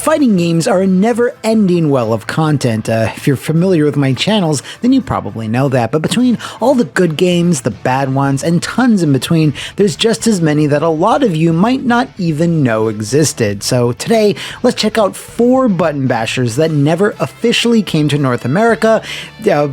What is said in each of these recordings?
Fighting games are a never-ending well of content. If you're familiar with my channels, then you probably know that. But between all the good games, the bad ones, and tons in between, there's just as many that a lot of you might not even know existed. So today, let's check out 4 button bashers that never officially came to North America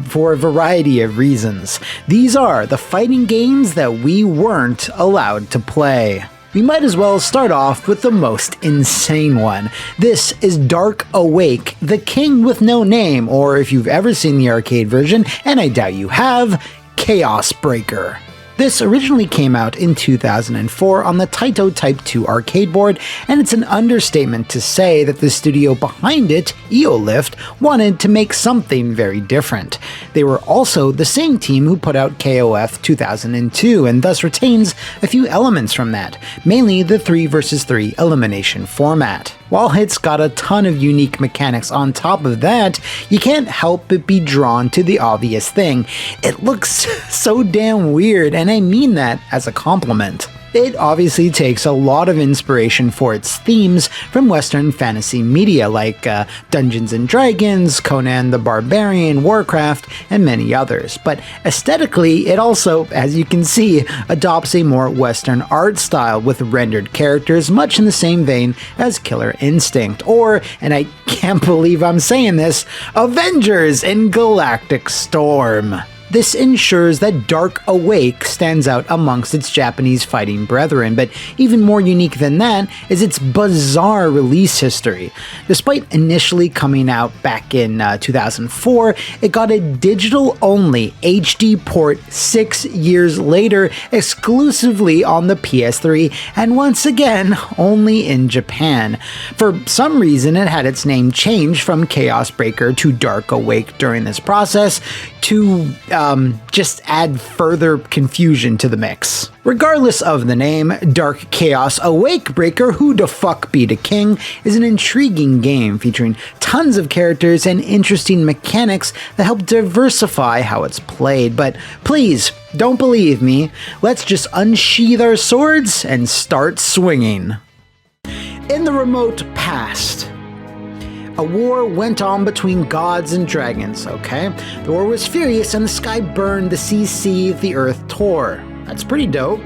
for a variety of reasons. These are the fighting games that we weren't allowed to play. We might as well start off with the most insane one. This is Dark Awake, the King with No Name, or if you've ever seen the arcade version, and I doubt you have, Chaos Breaker. This originally came out in 2004 on the Taito Type 2 arcade board, and it's an understatement to say that the studio behind it, Eolift, wanted to make something very different. They were also the same team who put out KOF 2002, and thus retains a few elements from that, mainly the 3 vs 3 elimination format. While it's got a ton of unique mechanics on top of that, you can't help but be drawn to the obvious thing. It looks so damn weird, and I mean that as a compliment. It obviously takes a lot of inspiration for its themes from Western fantasy media like Dungeons & Dragons, Conan the Barbarian, Warcraft, and many others. But aesthetically, it also, as you can see, adopts a more Western art style with rendered characters much in the same vein as Killer Instinct, or, and I can't believe I'm saying this, Avengers in Galactic Storm. This ensures that Dark Awake stands out amongst its Japanese fighting brethren, but even more unique than that is its bizarre release history. Despite initially coming out back in 2004, it got a digital-only HD port 6 years later, exclusively on the PS3, and once again, only in Japan. For some reason, it had its name changed from Chaos Breaker to Dark Awake during this process to just add further confusion to the mix. Regardless of the name, Dark Chaos Awake Breaker Who Da Fuck Be Da King is an intriguing game featuring tons of characters and interesting mechanics that help diversify how it's played. But please, don't believe me, let's just unsheath our swords and start swinging. In the remote past, a war went on between gods and dragons, okay? The war was furious and the sky burned, the sea seethed, the earth tore. That's pretty dope.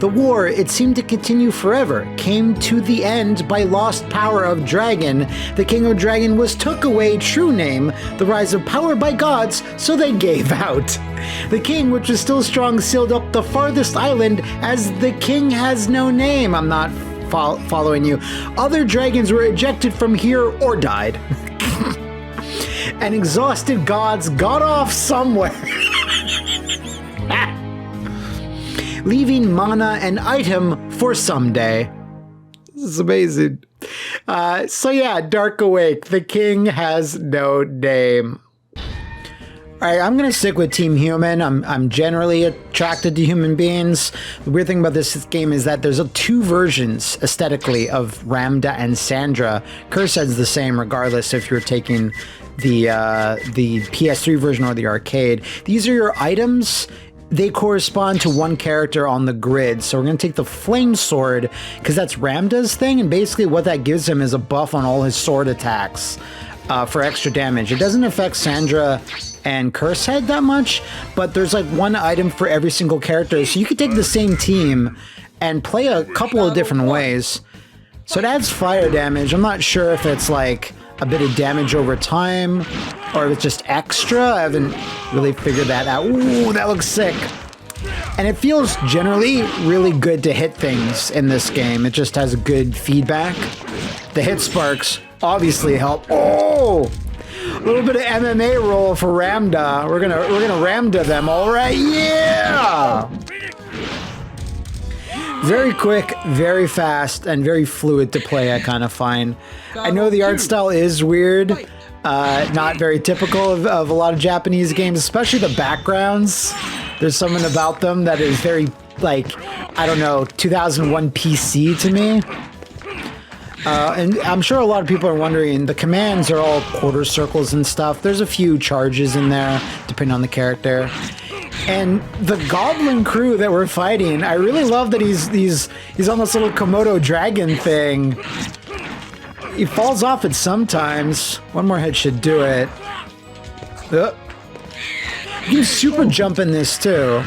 The war, it seemed to continue forever, came to the end by lost power of dragon. The king of dragon was took away true name, the rise of power by gods, so they gave out. The king, which was still strong, sailed up the farthest island as the king has no name. I'm not following you. Other dragons were ejected from here or died. And exhausted gods got off somewhere. Leaving mana and item for someday. This is amazing. So yeah, Dark Awake. The king has no name. Alright, I'm gonna stick with Team Human. I'm generally attracted to human beings. The weird thing about this game is that there's 2 versions aesthetically of Ramda and Sandra. Cursed's the same regardless if you're taking the PS3 version or the arcade. These are your items. They correspond to one character on the grid. So we're going to take the Flame Sword because that's Ramda's thing, and basically what that gives him is a buff on all his sword attacks for extra damage. It doesn't affect Sandra and Cursehead that much, but there's like one item for every single character, so you could take the same team and play a couple of different ways. So it adds fire damage. I'm not sure if it's like a bit of damage over time or if it's just extra. I haven't really figured that out. Ooh, that looks sick. And it feels generally really good to hit things in this game. It just has good feedback. The hit sparks obviously help. Oh! A little bit of MMA roll for Ramda. We're gonna Ramda them, all right? Yeah! Very quick, very fast, and very fluid to play, I kind of find. I know the art style is weird, not very typical of a lot of Japanese games, especially the backgrounds. There's something about them that is very, like, I don't know, 2001 PC to me. And I'm sure a lot of people are wondering, the commands are all quarter circles and stuff. There's a few charges in there, depending on the character. And the goblin crew that we're fighting, I really love that he's on this little Komodo dragon thing. He falls off it sometimes. One more hit should do it. You can super jump in this too,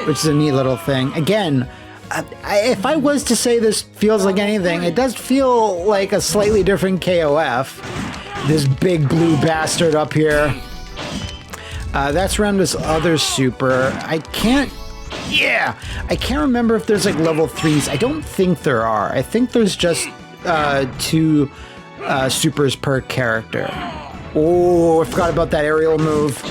which is a neat little thing. Again, if I was to say this feels like anything, it does feel like a slightly different KOF. This big blue bastard up here. That's around this other super. I can't remember if there's like level 3s. I don't think there are. I think there's just 2 supers per character. Oh, I forgot about that aerial move.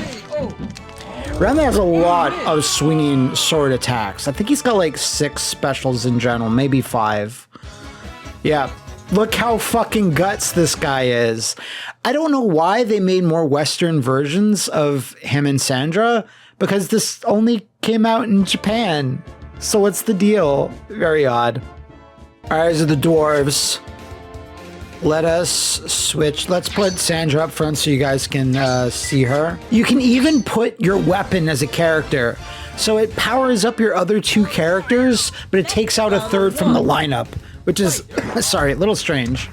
Randa has a lot of swinging sword attacks. I think he's got like 6 specials in general, maybe 5. Yeah, look how fucking guts this guy is. I don't know why they made more Western versions of him and Sandra, because this only came out in Japan. So what's the deal? Very odd. All right, these are the dwarves. Let us switch. Let's put Sandra up front so you guys can see her. You can even put your weapon as a character. So it powers up your other 2 characters, but it takes out a 3rd from the lineup, which is, sorry, a little strange.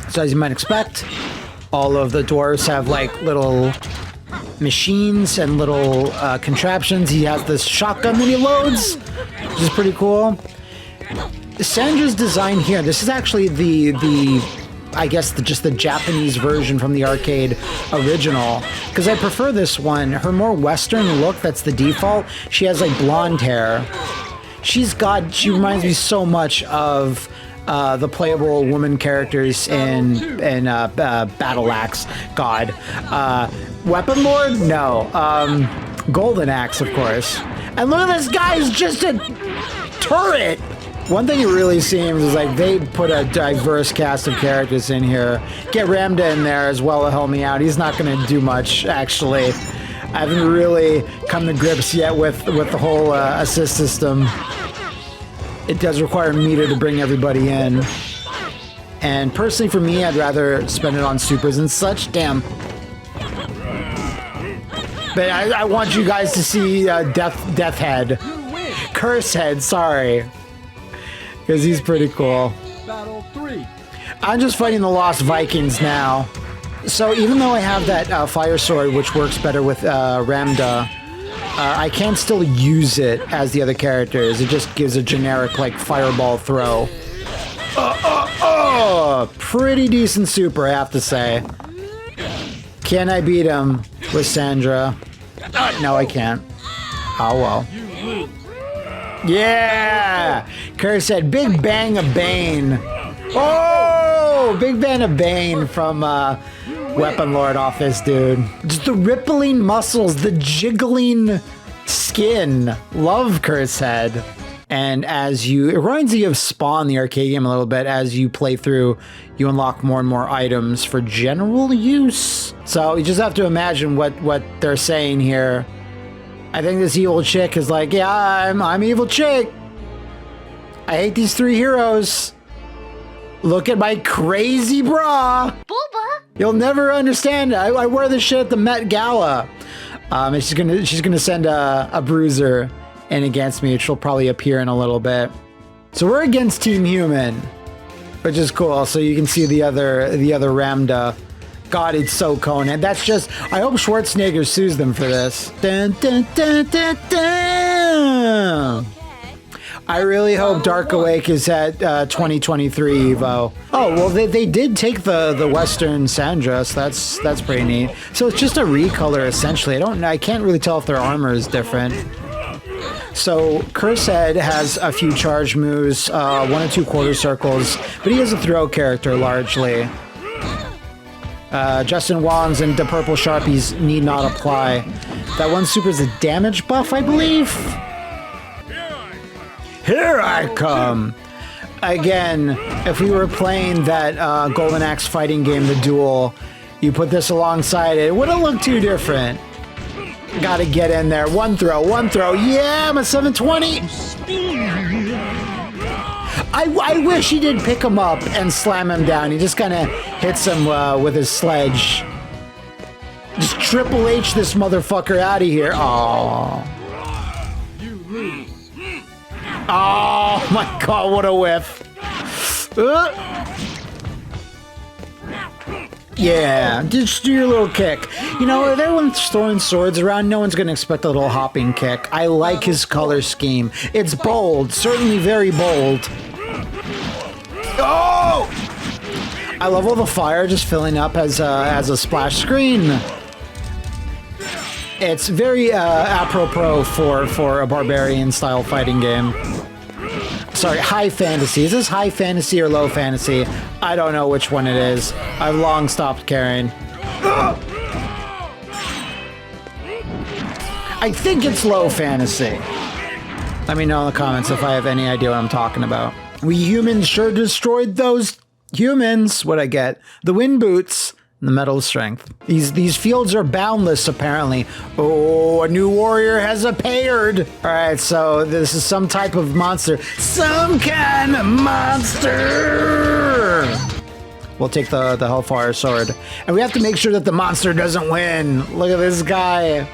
So as you might expect, all of the dwarves have like little machines and little contraptions. He has this shotgun that he loads, which is pretty cool. Sandra's design here, this is actually I guess just the Japanese version from the arcade original, because I prefer this one. Her more Western look, that's the default. She has like blonde hair. She reminds me so much of the playable woman characters in Battle Axe. God. Weapon Lord? No. Golden Axe, of course. And look at this guy, he's just a turret! One thing it really seems is like they put a diverse cast of characters in here. Get Ramda in there as well to help me out. He's not going to do much, actually. I haven't really come to grips yet with the whole assist system. It does require meter to bring everybody in. And personally for me, I'd rather spend it on supers and such. Damn. But I want you guys to see Death Head. Curse Head, sorry. Because he's pretty cool. Battle 3. I'm just fighting the Lost Vikings now. So even though I have that fire sword, which works better with Ramda, I can still use it as the other characters. It just gives a generic like fireball throw. Pretty decent super, I have to say. Can I beat him with Sandra? No, I can't. Oh well. Yeah! Kerr said, Big Bang of Bane. Oh! Big Bang of Bane from Weapon Lord off this dude. Just the rippling muscles, the jiggling skin. Love Kurt's head. And as it reminds you of Spawn, the arcade game, a little bit. As you play through, you unlock more and more items for general use. So you just have to imagine what they're saying here. I think this evil chick is like, yeah, I'm evil chick. I hate these 3 heroes. Look at my crazy bra. Booba. You'll never understand. I wear this shit at the Met Gala. And she's gonna send a bruiser in against me, which will probably appear in a little bit. So we're against Team Human, which is cool. So you can see the other Ramda. God, it's so Conan. That's just, I hope Schwarzenegger sues them for this. Dun, dun, dun, dun, dun. I really hope Dark Awake is at 2023 Evo. Oh, well, they did take the Western Sandra, so that's pretty neat. So it's just a recolor, essentially. I can't really tell if their armor is different. So Curse Head has a few charge moves, 1 or 2 quarter circles, but he is a throw character largely. Justin Wong's and the purple Sharpies need not apply. That one super is a damage buff, I believe. Here I come! Again, if we were playing that Golden Axe fighting game, The Duel, you put this alongside it wouldn't look too different. Gotta get in there. One throw. Yeah, I'm a 720! I wish he did pick him up and slam him down. He just kind of hits him with his sledge. Just Triple H this motherfucker out of here. Oh. Oh my god, what a whiff. Yeah, just do your little kick. You know, if everyone's throwing swords around, no one's going to expect a little hopping kick. I like his color scheme. It's bold, certainly very bold. Oh! I love all the fire just filling up as a splash screen. It's very apropos for a barbarian-style fighting game. Sorry, high fantasy. Is this high fantasy or low fantasy? I don't know which one it is. I've long stopped caring. I think it's low fantasy. Let me know in the comments if I have any idea what I'm talking about. We humans sure destroyed those humans. What'd I get? The wind boots. The metal strength. These fields are boundless, apparently. Oh, a new warrior has appeared. All right, so this is some type of monster. Some kind of monster. We'll take the Hellfire Sword. And we have to make sure that the monster doesn't win. Look at this guy.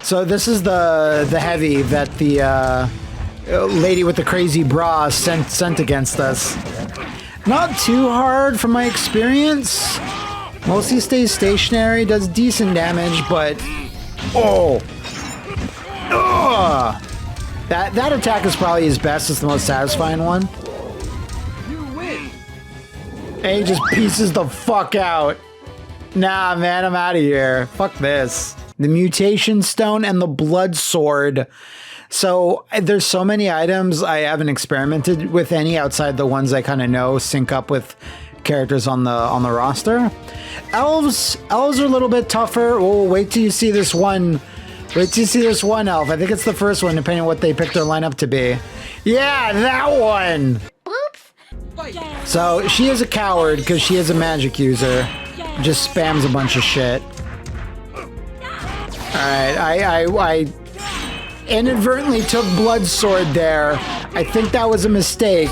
So this is the heavy that the lady with the crazy bra sent against us. Not too hard from my experience. Mostly stays stationary, does decent damage, but... Oh! Ugh. That attack is probably his best. It's the most satisfying one. And he just pieces the fuck out. Nah, man, I'm out of here. Fuck this. The Mutation Stone and the Blood Sword. So there's so many items I haven't experimented with any outside the ones I kind of know sync up with characters on the roster. Elves are a little bit tougher. Oh, wait till you see this one. Wait till you see this one elf. I think it's the first one, depending on what they pick their lineup to be. Yeah, that one. Oops. So she is a coward because she is a magic user. Just spams a bunch of shit. All right, I inadvertently took Blood Sword there. I think that was a mistake.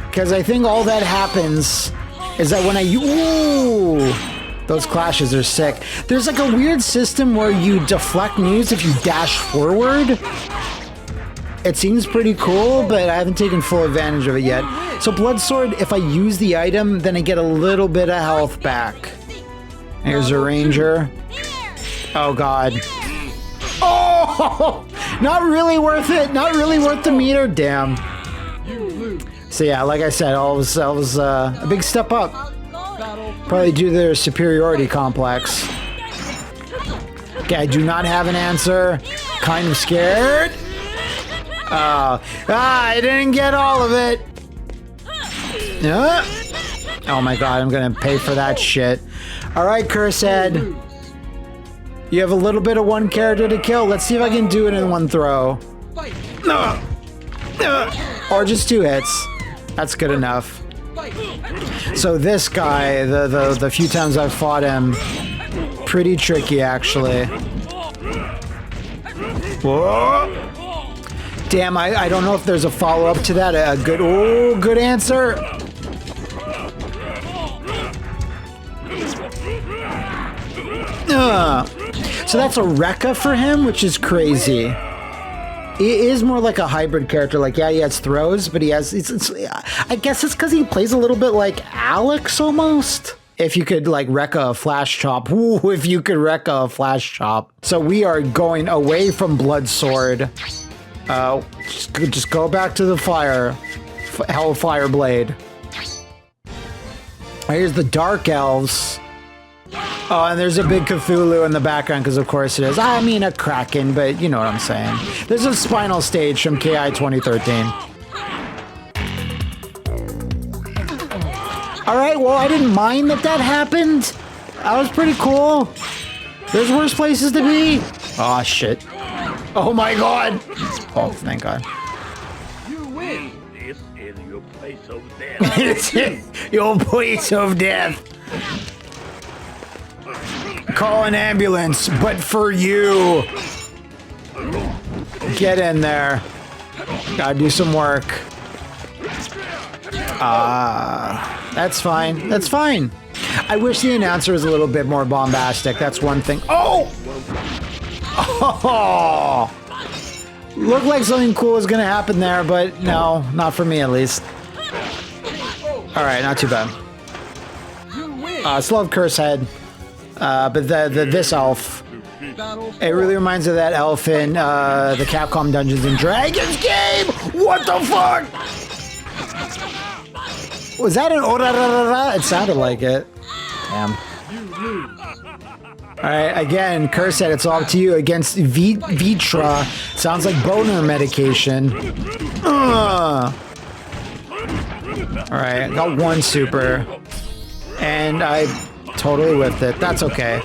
Because I think all that happens is that when ooh, those clashes are sick. There's like a weird system where you deflect moves if you dash forward. It seems pretty cool, but I haven't taken full advantage of it yet. So Blood Sword, if I use the item, then I get a little bit of health back. Here's a ranger. Oh god. Oh! Not really worth it. Not really worth the meter. Damn. So yeah, like I said, that was a big step up. Probably due to their superiority complex. Okay, I do not have an answer. Kind of scared. I didn't get all of it. Oh my god, I'm gonna pay for that shit. Alright, Cursed. You have a little bit of one character to kill. Let's see if I can do it in one throw. Or just 2 hits. That's good enough. So this guy, the few times I've fought him, pretty tricky actually. Whoa. Damn, I don't know if there's a follow-up to that. A good answer. So that's a Rekka for him, which is crazy. He is more like a hybrid character. Like, yeah, he has throws, but he has... I guess it's because he plays a little bit like Alex, almost. If you could, like, Rekka a flash chop. Ooh, if you could Rekka a flash chop. So we are going away from Blood Sword. Just go back to the fire. Hellfire Blade. Here's the Dark Elves. Oh, and there's a big Cthulhu in the background, because of course it is. I mean a Kraken, but you know what I'm saying. There's a Spinal Stage from KI 2013. Alright, well, I didn't mind that happened. That was pretty cool. There's worse places to be. Oh, shit. Oh my god. Oh, thank god. You win. This is your place of death. Your place of death. Call an ambulance, but for you. Get in there. Gotta do some work. That's fine. That's fine. I wish the announcer was a little bit more bombastic. That's one thing. Oh! Oh! Looked like something cool was gonna happen there, but no, not for me at least. Alright, not too bad. Still have Curse Head. But this elf, it really reminds me of that elf in the Capcom Dungeons and Dragons game! What the fuck? Was that an orararara? It sounded like it. Damn. Alright, again, Curse Head, it's all up to you against Vitra. Sounds like boner medication. Alright, got one super. And I totally whiffed it. That's okay.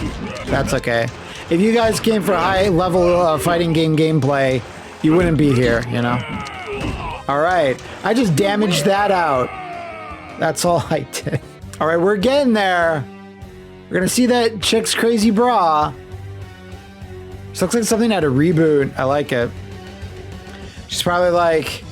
That's okay. If you guys came for high level fighting game gameplay, you wouldn't be here, you know? Alright, I just damaged that out. That's all I did. Alright, we're getting there. We're gonna see that chick's crazy bra. This looks like something out of Reboot. I like it. She's probably like,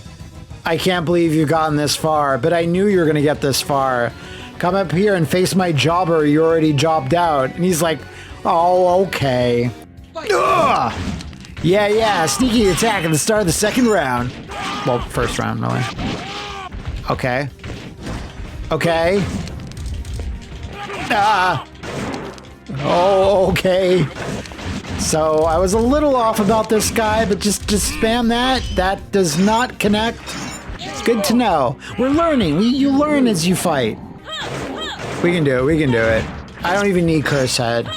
I can't believe you've gotten this far, but I knew you were gonna get this far. Come up here and face my jobber, you already jobbed out. And he's like, oh, okay. Ugh! Yeah, sneaky attack at the start of the second round. Well, first round, really. Okay. Okay. Oh, okay. So I was a little off about this guy, but just spam that. That does not connect. It's good to know. We're learning. You learn as you fight. We can do it. We can do it. I don't even need Curse Head.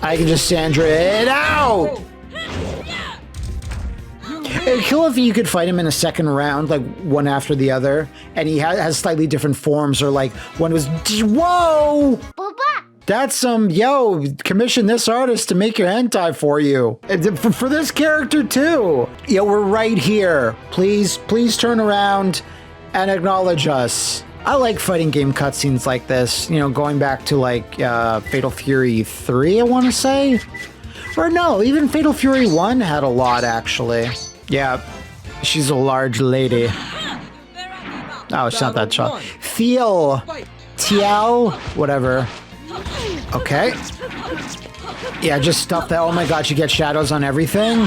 I can just Sandra it out. It'd kill if you could fight him in a second round, like one after the other, and he has slightly different forms, or like one was, whoa! That's some, yo, commission this artist to make your hentai for you. For this character too. Yo, we're right here. Please turn around and acknowledge us. I like fighting game cutscenes like this, you know, going back to like Fatal Fury 3, I want to say. Or no, even Fatal Fury 1 had a lot, actually. Yeah, she's a large lady. Oh, it's not that shot. Feel. TL, whatever. Okay. Yeah, just stuff that. Oh my god, she gets shadows on everything.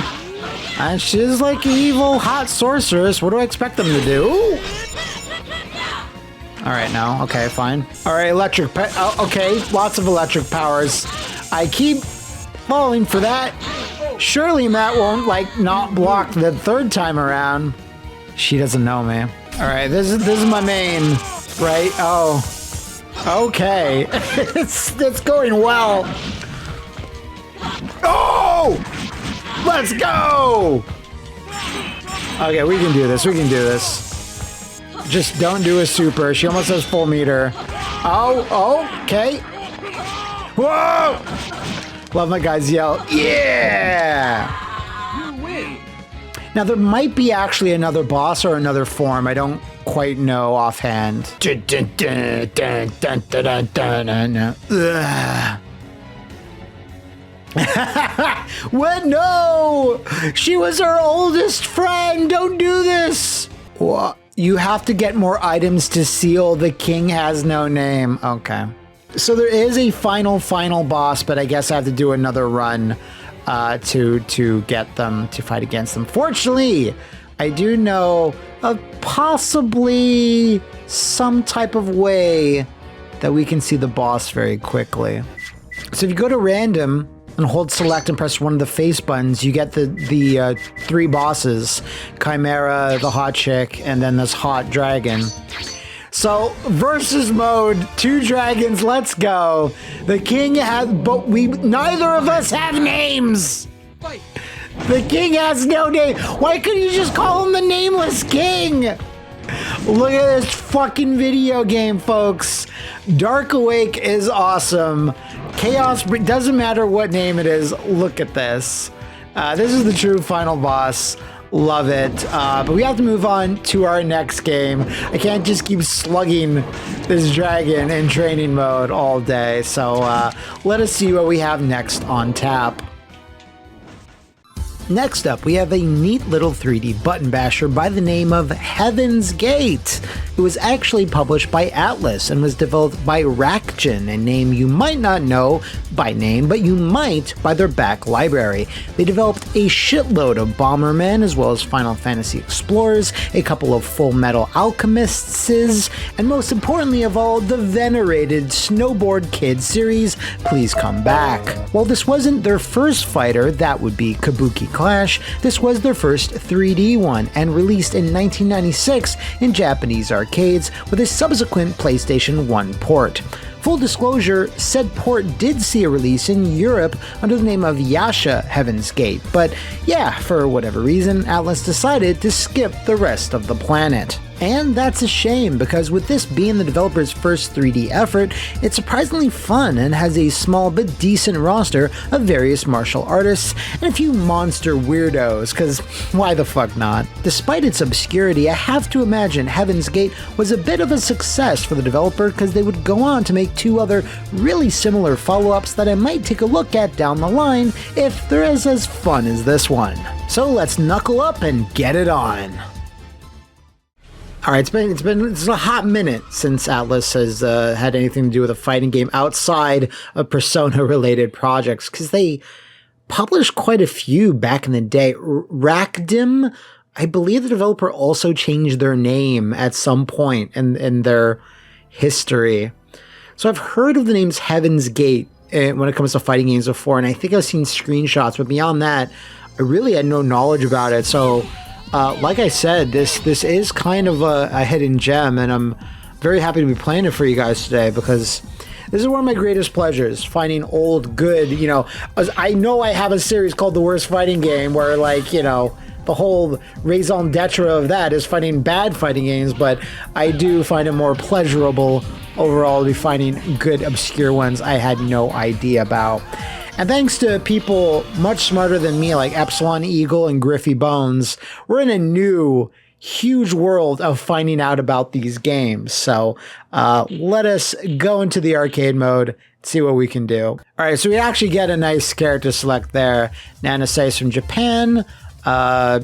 And she's like an evil, hot sorceress. What do I expect them to do? Alright, no. Okay, fine. Alright, electric. Okay, lots of electric powers. I keep falling for that. Surely Matt won't, like, not block the third time around. She doesn't know me. Alright, this is my main, right? Oh. Okay. it's going well. Oh! Let's go! Okay, we can do this. We can do this. Just don't do a super. She almost has full meter. Oh, okay. Whoa! Love my guys yell, yeah! You win. Now, there might be actually another boss or another form. I don't quite know offhand. What? No! She was our oldest friend! Don't do this! What? You have to get more items to seal The King Has No Name. Okay. So there is a final boss, but I guess I have to do another run to get them, to fight against them. Fortunately, I do know of possibly some type of way that we can see the boss very quickly. So if you go to random and hold select and press one of the face buttons, you get the three bosses: Chimera, the hot chick, and then this hot dragon. So versus mode, 2 dragons, let's go. The king has, but neither of us have names. The king has no name. Why couldn't you just call him the Nameless King? Look at this fucking video game, folks. Dark Awake is awesome. Chaos, doesn't matter what name it is. Look at this. This is the true final boss. Love it. But we have to move on to our next game. I can't just keep slugging this dragon in training mode all day. So let us see what we have next on tap. Next up, we have a neat little 3D button basher by the name of Heaven's Gate. It was actually published by Atlas and was developed by Rakgen, a name you might not know by name, but you might by their back library. They developed a shitload of Bombermen, as well as Final Fantasy Explorers, a couple of Full Metal Alchemists, and most importantly of all, the venerated Snowboard Kid series, Please Come Back. While this wasn't their first fighter, that would be Kabuki Clash, this was their first 3D one, and released in 1996 in Japanese arcades with a subsequent PlayStation 1 port. Full disclosure, said port did see a release in Europe under the name of Yasha Heaven's Gate, but yeah, for whatever reason, Atlas decided to skip the rest of the planet. And that's a shame, because with this being the developer's first 3D effort, it's surprisingly fun and has a small but decent roster of various martial artists and a few monster weirdos, cause why the fuck not? Despite its obscurity, I have to imagine Heaven's Gate was a bit of a success for the developer, because they would go on to make 2 other really similar follow-ups that I might take a look at down the line if they're as fun as this one. So let's knuckle up and get it on. All right, it's a hot minute since Atlas has had anything to do with a fighting game outside of Persona-related projects, because they published quite a few back in the day. Rakdim, I believe the developer also changed their name at some point in their history. So I've heard of the names Heaven's Gate when it comes to fighting games before, and I think I've seen screenshots, but beyond that, I really had no knowledge about it. So like I said, this is kind of a hidden gem, and I'm very happy to be playing it for you guys today, because this is one of my greatest pleasures, finding old, good, I know I have a series called The Worst Fighting Game, where, the whole raison d'etre of that is finding bad fighting games, but I do find it more pleasurable overall to be finding good, obscure ones I had no idea about. And thanks to people much smarter than me, like Epsilon Eagle and Griffy Bones, we're in a new, huge world of finding out about these games. So let us go into the arcade mode, see what we can do. All right, so we actually get a nice character select there. Nanase from Japan. Her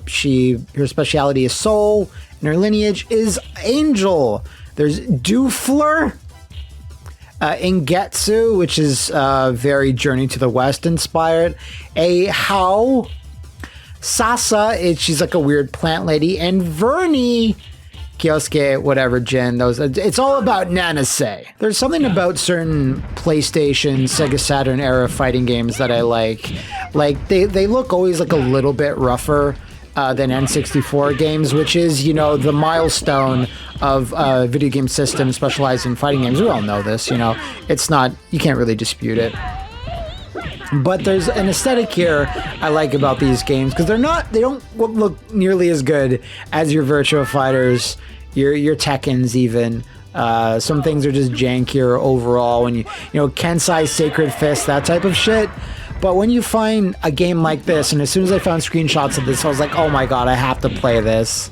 speciality is Soul, and her lineage is Angel. There's Dufler. Ingetsu, which is very Journey to the West inspired. A Hao. Sasa, she's like a weird plant lady. And Vernie, Kyosuke, whatever, Jin, it's all about Nanase. There's something about certain PlayStation, Sega Saturn era fighting games that I like. Like, they look always like a little bit rougher than N64 games, which is, the milestone of video game systems specialized in fighting games. We all know this, it's not, you can't really dispute it. But there's an aesthetic here I like about these games, because they don't look nearly as good as your Virtua Fighters, your Tekkens even. Some things are just jankier overall, when Kensai Sacred Fist, that type of shit. But when you find a game like this, and as soon as I found screenshots of this, I was like, oh my god, I have to play this.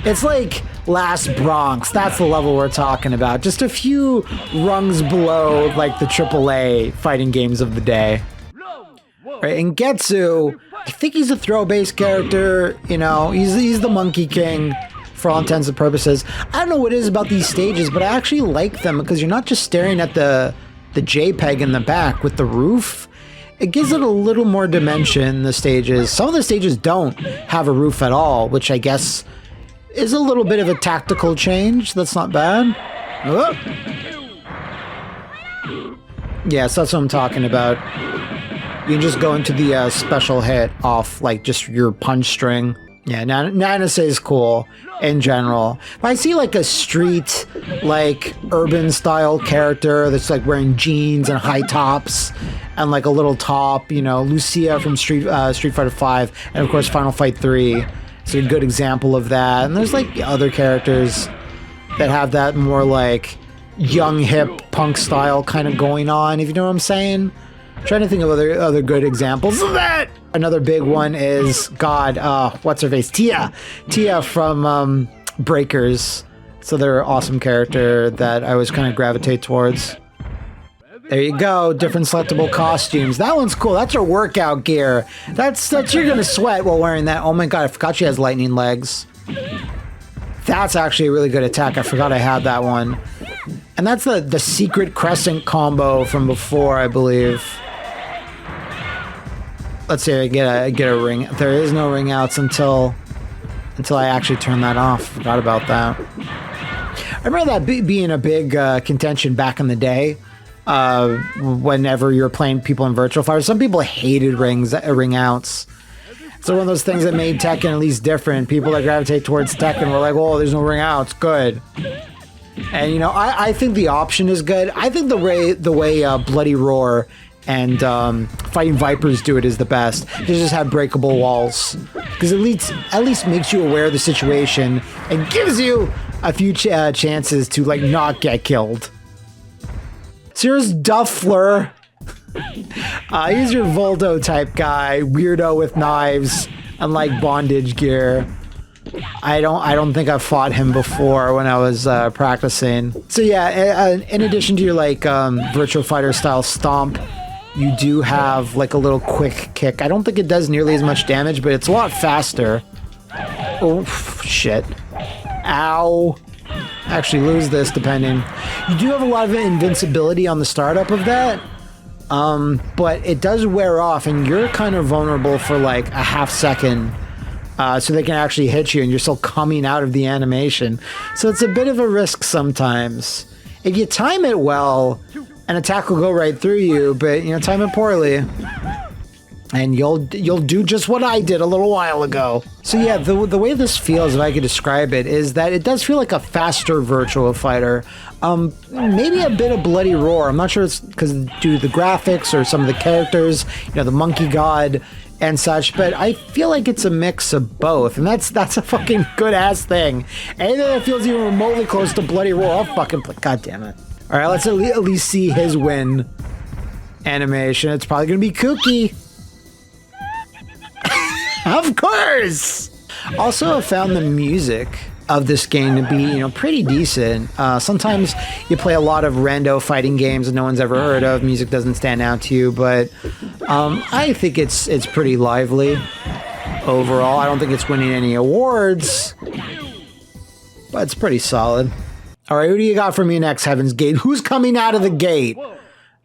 It's like Last Bronx. That's the level we're talking about. Just a few rungs below, like the AAA fighting games of the day. Right, and Getsu, I think he's a throw-based character. He's the Monkey King for all intents and purposes. I don't know what it is about these stages, but I actually like them, because you're not just staring at the JPEG in the back with the roof. It gives it a little more dimension, the stages. Some of the stages don't have a roof at all, which I guess is a little bit of a tactical change. That's not bad. Oh. Yeah, so that's what I'm talking about. You can just go into the special hit off, like, just your punch string. Yeah, Nanase is cool in general. But I see, like, a street, like, urban-style character that's, like, wearing jeans and high tops and, like, a little top, Lucia from Street Fighter V, and, of course, Final Fight 3. It's a good example of that. And there's, like, other characters that have that more, like, young, hip, punk style kind of going on, if you know what I'm saying. Trying to think of other good examples of that. Another big one is, what's her face? Tia from Breakers. So they're an awesome character that I always kind of gravitate towards. There you go, different selectable costumes. That one's cool. That's her workout gear. That's you're gonna sweat while wearing that. Oh my god, I forgot she has lightning legs. That's actually a really good attack. I forgot I had that one. And that's the secret crescent combo from before, I believe. Let's see, I get a ring. There is no ring outs until I actually turn that off. Forgot about that. I remember that being a big contention back in the day. Whenever you're playing people in Virtual Fighter, some people hated ring outs. So one of those things that made Tekken at least different. People that gravitate towards Tekken were like, "Oh, there's no ring outs, good." And you know, I think the option is good. I think the way Bloody Roar and Fighting Vipers do it is the best. They just have breakable walls because at least makes you aware of the situation and gives you a few chances to like not get killed. So here's Duffler. He's your Voldo type guy, weirdo with knives and like bondage gear. I don't think I've fought him before when I was practicing. So yeah, in addition to your like Virtua Fighter style stomp, you do have like a little quick kick. I don't think it does nearly as much damage, but it's a lot faster. Oh shit! Ow! Actually lose this depending. You do have a lot of invincibility on the startup of that. But it does wear off and you're kind of vulnerable for like a half second. So they can actually hit you and you're still coming out of the animation. So it's a bit of a risk sometimes. If you time it well, an attack will go right through you, but you know, time it poorly. And you'll do just what I did a little while ago. So yeah, the way this feels, if I could describe it, is that it does feel like a faster Virtua Fighter. Maybe a bit of Bloody Roar. I'm not sure it's because due to the graphics or some of the characters, you know, the Monkey God and such, but I feel like it's a mix of both, and that's a fucking good ass thing. Anything that feels even remotely close to Bloody Roar, I'll fucking play. God damn it! All right, let's at least see his win animation. It's probably gonna be kooky. Of course. Also, I found the music of this game to be, you know, pretty decent. Sometimes you play a lot of rando fighting games that no one's ever heard of. Music doesn't stand out to you, but I think it's pretty lively overall. I don't think it's winning any awards, but it's pretty solid. All right, who do you got for me next, Heaven's Gate? Who's coming out of the gate?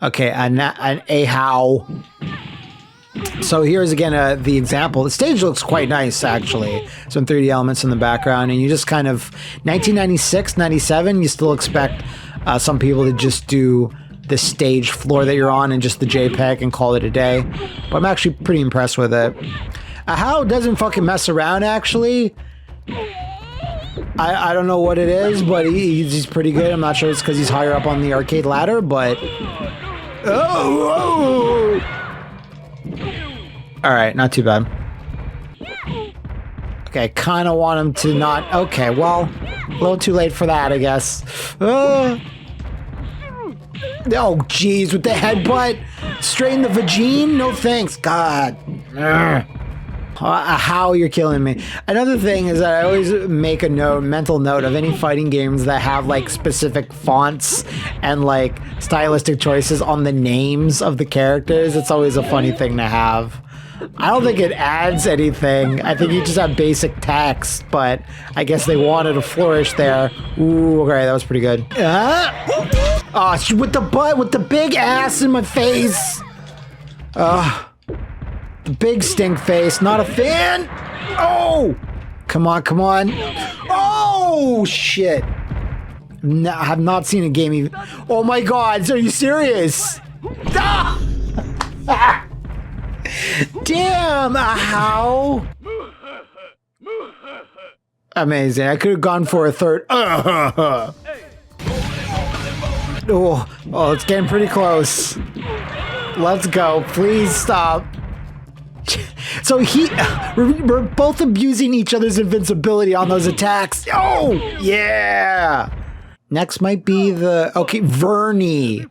Okay, an Ahau. So here's again the example. The stage looks quite nice, actually. Some 3D elements in the background, and you just kind of 1996, 97. You still expect some people to just do the stage floor that you're on and just the JPEG and call it a day. But I'm actually pretty impressed with it. Ahau doesn't fucking mess around, actually. I don't know what it is, but he's pretty good. I'm not sure it's because he's higher up on the arcade ladder, but oh. All right, not too bad. Okay, kind of want him to not... Okay, well, a little too late for that, I guess. Oh, jeez, with the headbutt. Strain the vagine? No thanks. God. How you're killing me. Another thing is that I always make a mental note of any fighting games that have like specific fonts and like stylistic choices on the names of the characters. It's always a funny thing to have. I don't think it adds anything. I think you just have basic text, but I guess they wanted to flourish there. Ooh, okay, that was pretty good. Oh, with the butt, with the big ass in my face. The big stink face, not a fan. Oh, come on, come on. Oh, shit. No, I have not seen a game even. Oh my God, are you serious? Ah! Damn, how? Amazing. I could have gone for a third. Oh, it's getting pretty close. Let's go. Please stop. So we're both abusing each other's invincibility on those attacks. Oh, yeah. Next might be Vernie.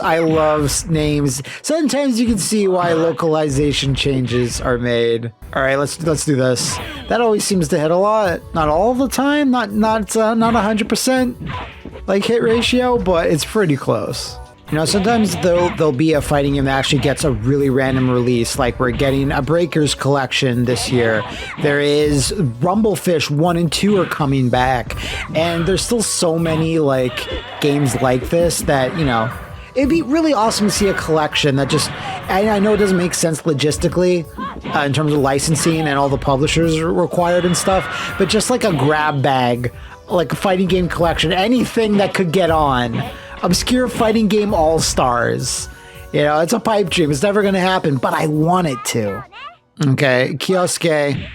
I love names. Sometimes you can see why localization changes are made. All right, let's do this. That always seems to hit a lot. Not all the time. Not 100% like hit ratio, but it's pretty close. You know, sometimes there'll be a fighting game that actually gets a really random release, like we're getting a Breakers collection this year. There is Rumblefish 1 and 2 are coming back, and there's still so many like games like this that, you know, it'd be really awesome to see a collection that just, I know it doesn't make sense logistically in terms of licensing and all the publishers required and stuff, but just like a grab bag, like a fighting game collection, anything that could get on. Obscure fighting game all-stars. You know, it's a pipe dream. It's never going to happen, but I want it to. Okay, Kyosuke.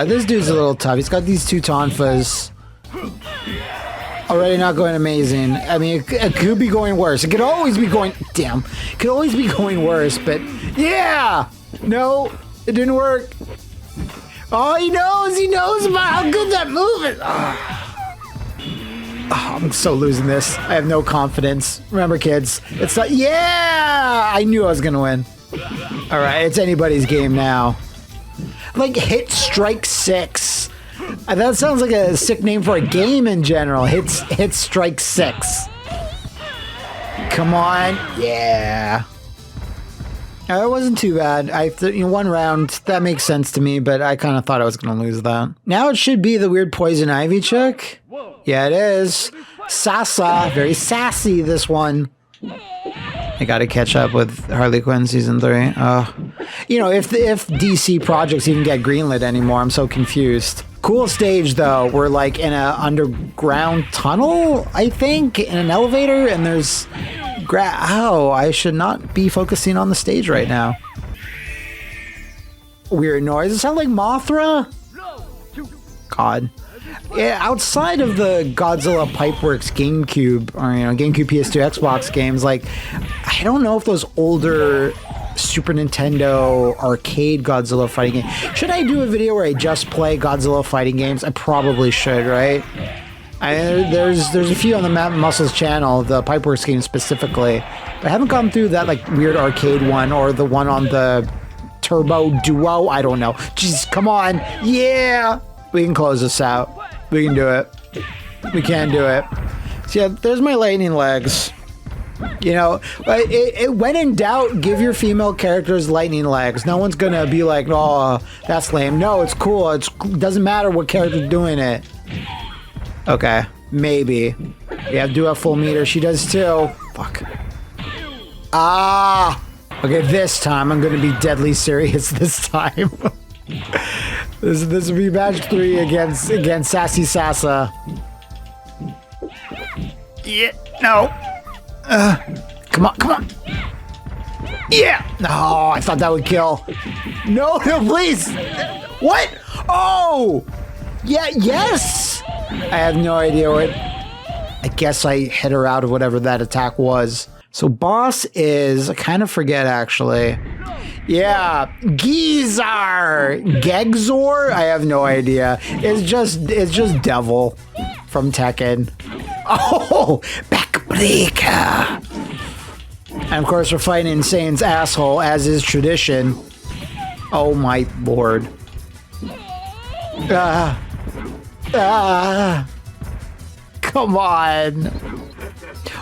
This dude's a little tough. He's got these two tonfas. Already not going amazing. I mean, it could be going worse. It could always be going... Damn. It could always be going worse, but... Yeah! No, it didn't work. Oh, he knows! He knows about how good that move is! Oh, I'm so losing this. I have no confidence. Remember, kids, it's not... Yeah! I knew I was gonna win. All right, it's anybody's game now. Like, Hit Strike 6. That sounds like a sick name for a game in general. Hit Strike 6. Come on. Yeah. It wasn't too bad. One round, that makes sense to me, but I kind of thought I was going to lose that. Now it should be the weird Poison Ivy chick. Yeah, it is. Sasa. Very sassy, this one. I got to catch up with Harley Quinn Season 3. You know, if DC projects even get greenlit anymore, I'm so confused. Cool stage, though. We're like in an underground tunnel, I think, in an elevator, and there's... Ow, I should not be focusing on the stage right now. Weird noise. Does it sound like Mothra? God. Yeah, outside of the Godzilla Pipeworks GameCube, or, you know, GameCube, PS2, Xbox games, like, I don't know if those older Super Nintendo arcade Godzilla fighting games... Should I do a video where I just play Godzilla fighting games? I probably should, right? There's a few on the mattmcmuscles channel, the Pipeworks game specifically, but I haven't gone through that like weird arcade one or the one on the Turbo Duo. I don't know. Jeez, come on. Yeah! We can close this out. We can do it. We can do it. So yeah, there's my lightning legs. You know, when in doubt, give your female characters lightning legs. No one's gonna be like, oh, that's lame. No, it's cool. It doesn't matter what character's doing it. Okay, maybe. Yeah, do a full meter. She does too. Fuck. Ah! Okay, this time I'm gonna be deadly serious this time. This will be match 3 against Sassy Sasa. Yeah, no. Come on. Yeah! No, I thought that would kill. No, please! What? Oh! Yeah, yes! I have no idea what... I guess I hit her out of whatever that attack was. So boss is... I kind of forget, actually. Yeah, Gizar! Gegzor? I have no idea. It's just Devil from Tekken. Oh! Backbreaker! And of course we're fighting Insane's asshole, as is tradition. Oh my lord. Come on.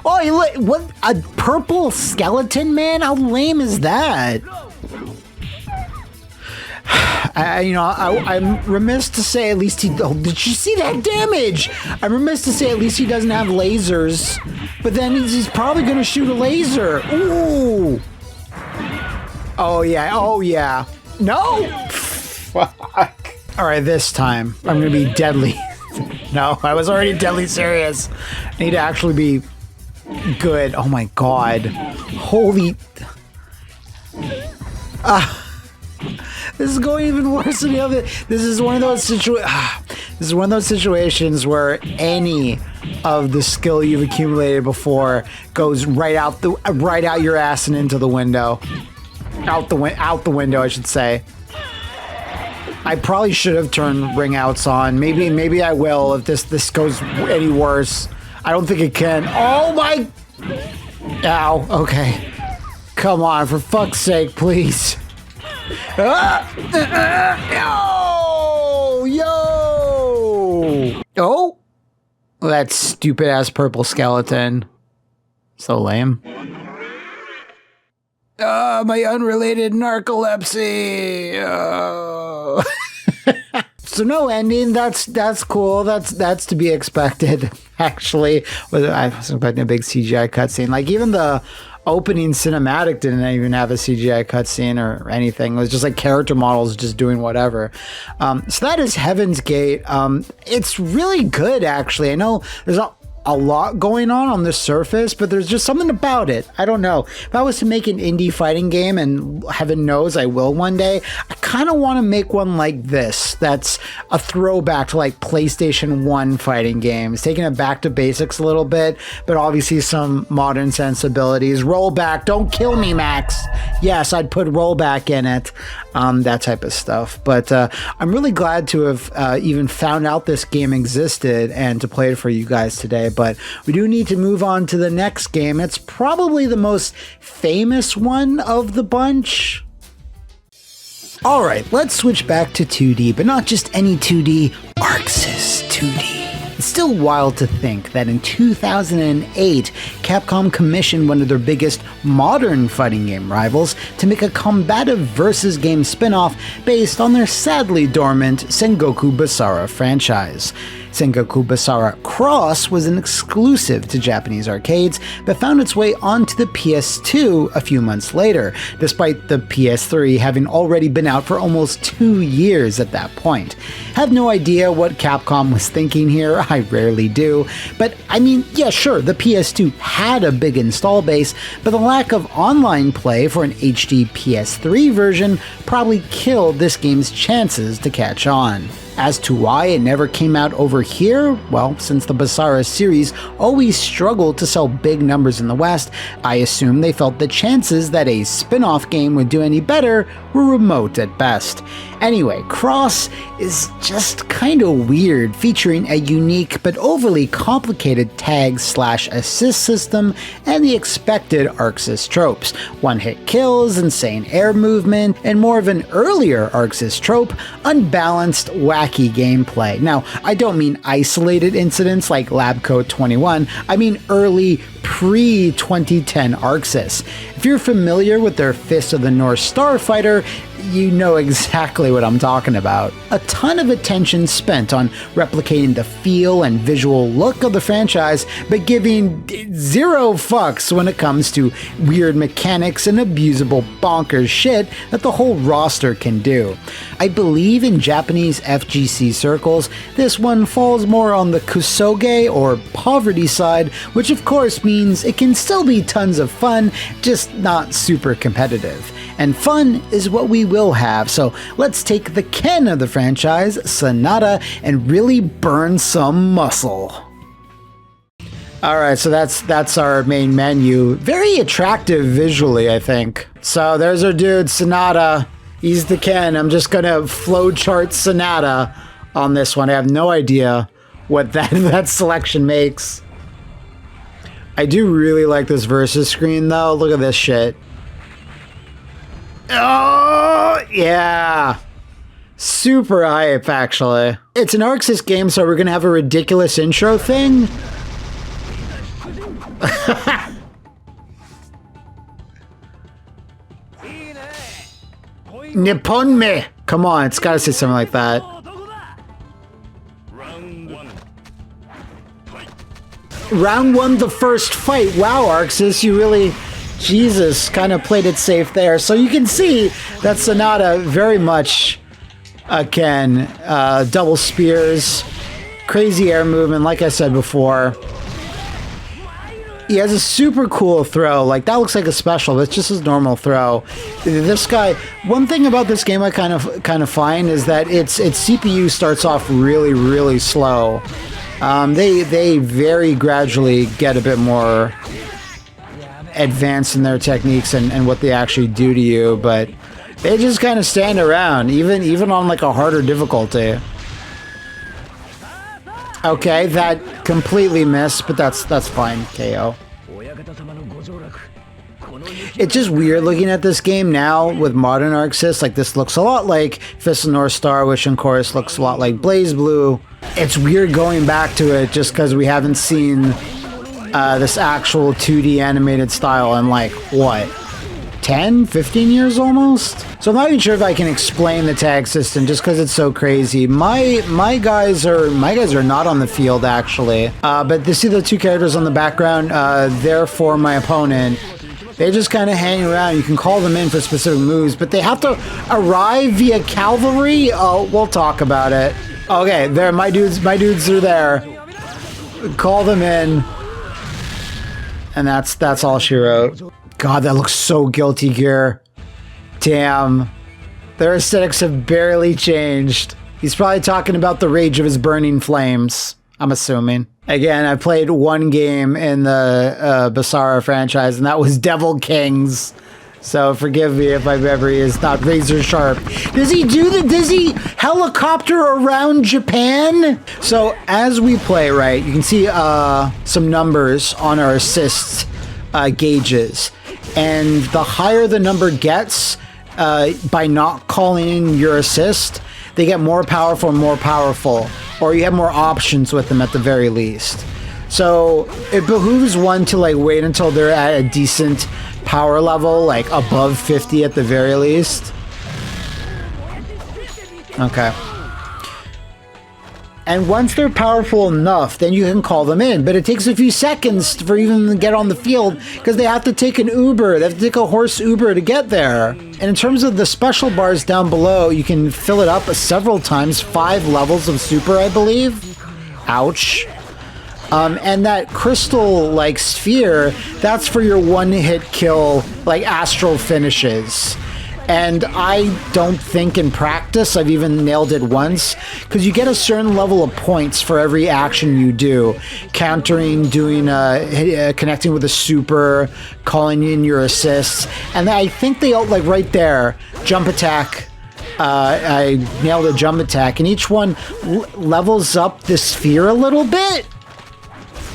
Oh, what? A purple skeleton man? How lame is that? I'm remiss to say at least he... Oh, did you see that damage? I'm remiss to say at least he doesn't have lasers. But then he's probably going to shoot a laser. Ooh. Oh, yeah. No! Fuck. All right, this time I'm going to be deadly. No, I was already deadly serious. I need to actually be good. Oh, my God. Holy... This is going even worse than the other. This is one of those situations where any of the skill you've accumulated before goes right out your ass and into the window. Out the window, I should say. I probably should have turned ring outs on. Maybe I will if this goes any worse. I don't think it can. Oh my! Ow. Okay. Come on, for fuck's sake, please. Yo! Oh! That stupid ass purple skeleton. So lame. My unrelated narcolepsy. So no ending. That's cool. That's to be expected. Actually, I was expecting a big CGI cutscene. Like even the opening cinematic didn't even have a CGI cutscene or anything. It was just like character models just doing whatever. So that is Heaven's Gate. It's really good, actually. I know there's a lot going on the surface, but there's just something about it. I don't know. If I was to make an indie fighting game, and heaven knows I will one day, I kind of want to make one like this. That's a throwback to like PlayStation 1 fighting games, taking it back to basics a little bit, but obviously some modern sensibilities. Rollback, don't kill me, Max. Yes, I'd put rollback in it. That type of stuff. But I'm really glad to have even found out this game existed and to play it for you guys today. But we do need to move on to the next game. It's probably the most famous one of the bunch. All right, let's switch back to 2D, but not just any 2D, ArcSys 2D. It's still wild to think that in 2008, Capcom commissioned one of their biggest modern fighting game rivals to make a combative versus game spin-off based on their sadly dormant Sengoku Basara franchise. Sengoku Basara Cross was an exclusive to Japanese arcades, but found its way onto the PS2 a few months later, despite the PS3 having already been out for almost 2 years at that point. Have no idea what Capcom was thinking here, I rarely do, but I mean, yeah sure, the PS2 had a big install base, but the lack of online play for an HD PS3 version probably killed this game's chances to catch on. As to why it never came out over here, well, since the Basara series always struggled to sell big numbers in the West, I assume they felt the chances that a spin-off game would do any better were remote at best. Anyway, Cross is just kinda weird, featuring a unique but overly complicated tag/assist system and the expected ArcSys tropes. One-hit kills, insane air movement, and more of an earlier ArcSys trope, unbalanced, wacky gameplay. Now, I don't mean isolated incidents like Lab Coat 21, I mean early pre-2010 ArcSys. If you're familiar with their Fist of the North Star fighter, you know exactly what I'm talking about. A ton of attention spent on replicating the feel and visual look of the franchise, but giving zero fucks when it comes to weird mechanics and abusable bonkers shit that the whole roster can do. I believe in Japanese FGC circles, this one falls more on the kusoge or poverty side, which of course means it can still be tons of fun, just not super competitive. And fun is what we will have, so let's take the Ken of the franchise, Sonata, and really burn some muscle. Alright, so that's our main menu. Very attractive visually, I think. So there's our dude, Sonata. He's the Ken. I'm just gonna flowchart Sonata on this one. I have no idea what that selection makes. I do really like this versus screen though. Look at this shit. Oh, yeah. Super hype, actually. It's an ArcSys game, so we're gonna have a ridiculous intro thing. Nippon me! Come on, it's gotta say something like that. Round one, the first fight. Wow, ArcSys, you really... Jesus, kind of played it safe there. So you can see that Sonata very much can double spears, crazy air movement, like I said before. He has a super cool throw. Like, that looks like a special, but it's just his normal throw. This guy, one thing about this game I kind of find is that its CPU starts off really, really slow. They very gradually get a bit more advanced in their techniques and what they actually do to you, but they just kind of stand around, even on like a harder difficulty. Okay, that completely missed, but that's fine, KO. It's just weird looking at this game now with modern ArcSys. Like, this looks a lot like Fist of the North Star, which of course looks a lot like BlazBlue. It's weird going back to it just because we haven't seen this actual 2D animated style in like, what, 10, 15 years almost. So I'm not even sure if I can explain the tag system just because it's so crazy. My guys are not on the field actually. But you see the two characters on the background, they're for my opponent. They just kind of hang around. You can call them in for specific moves, but they have to arrive via cavalry. Oh, we'll talk about it. Okay, there, my dudes are there. Call them in. And that's all she wrote. God, that looks so Guilty Gear. Damn. Their aesthetics have barely changed. He's probably talking about the rage of his burning flames, I'm assuming. Again, I played one game in the Basara franchise, and that was Devil Kings. So forgive me if my memory is not razor sharp. Does he helicopter around Japan? So as we play, right, you can see some numbers on our assists gauges. And the higher the number gets, by not calling in your assist, they get more powerful and more powerful. Or you have more options with them at the very least. So it behooves one to like wait until they're at a decent power level, like above 50 at the very least. Okay. And once they're powerful enough, then you can call them in. But it takes a few seconds for even to get on the field because they have to take an Uber. They have to take a horse Uber to get there. And in terms of the special bars down below, you can fill it up several times. 5 levels of super, I believe. Ouch. And that crystal-like sphere, that's for your one-hit kill, like astral finishes. And I don't think in practice I've even nailed it once, because you get a certain level of points for every action you do. Countering, doing, connecting with a super, calling in your assists. And I think they all, like right there, jump attack. I nailed a jump attack, and each one levels up the sphere a little bit.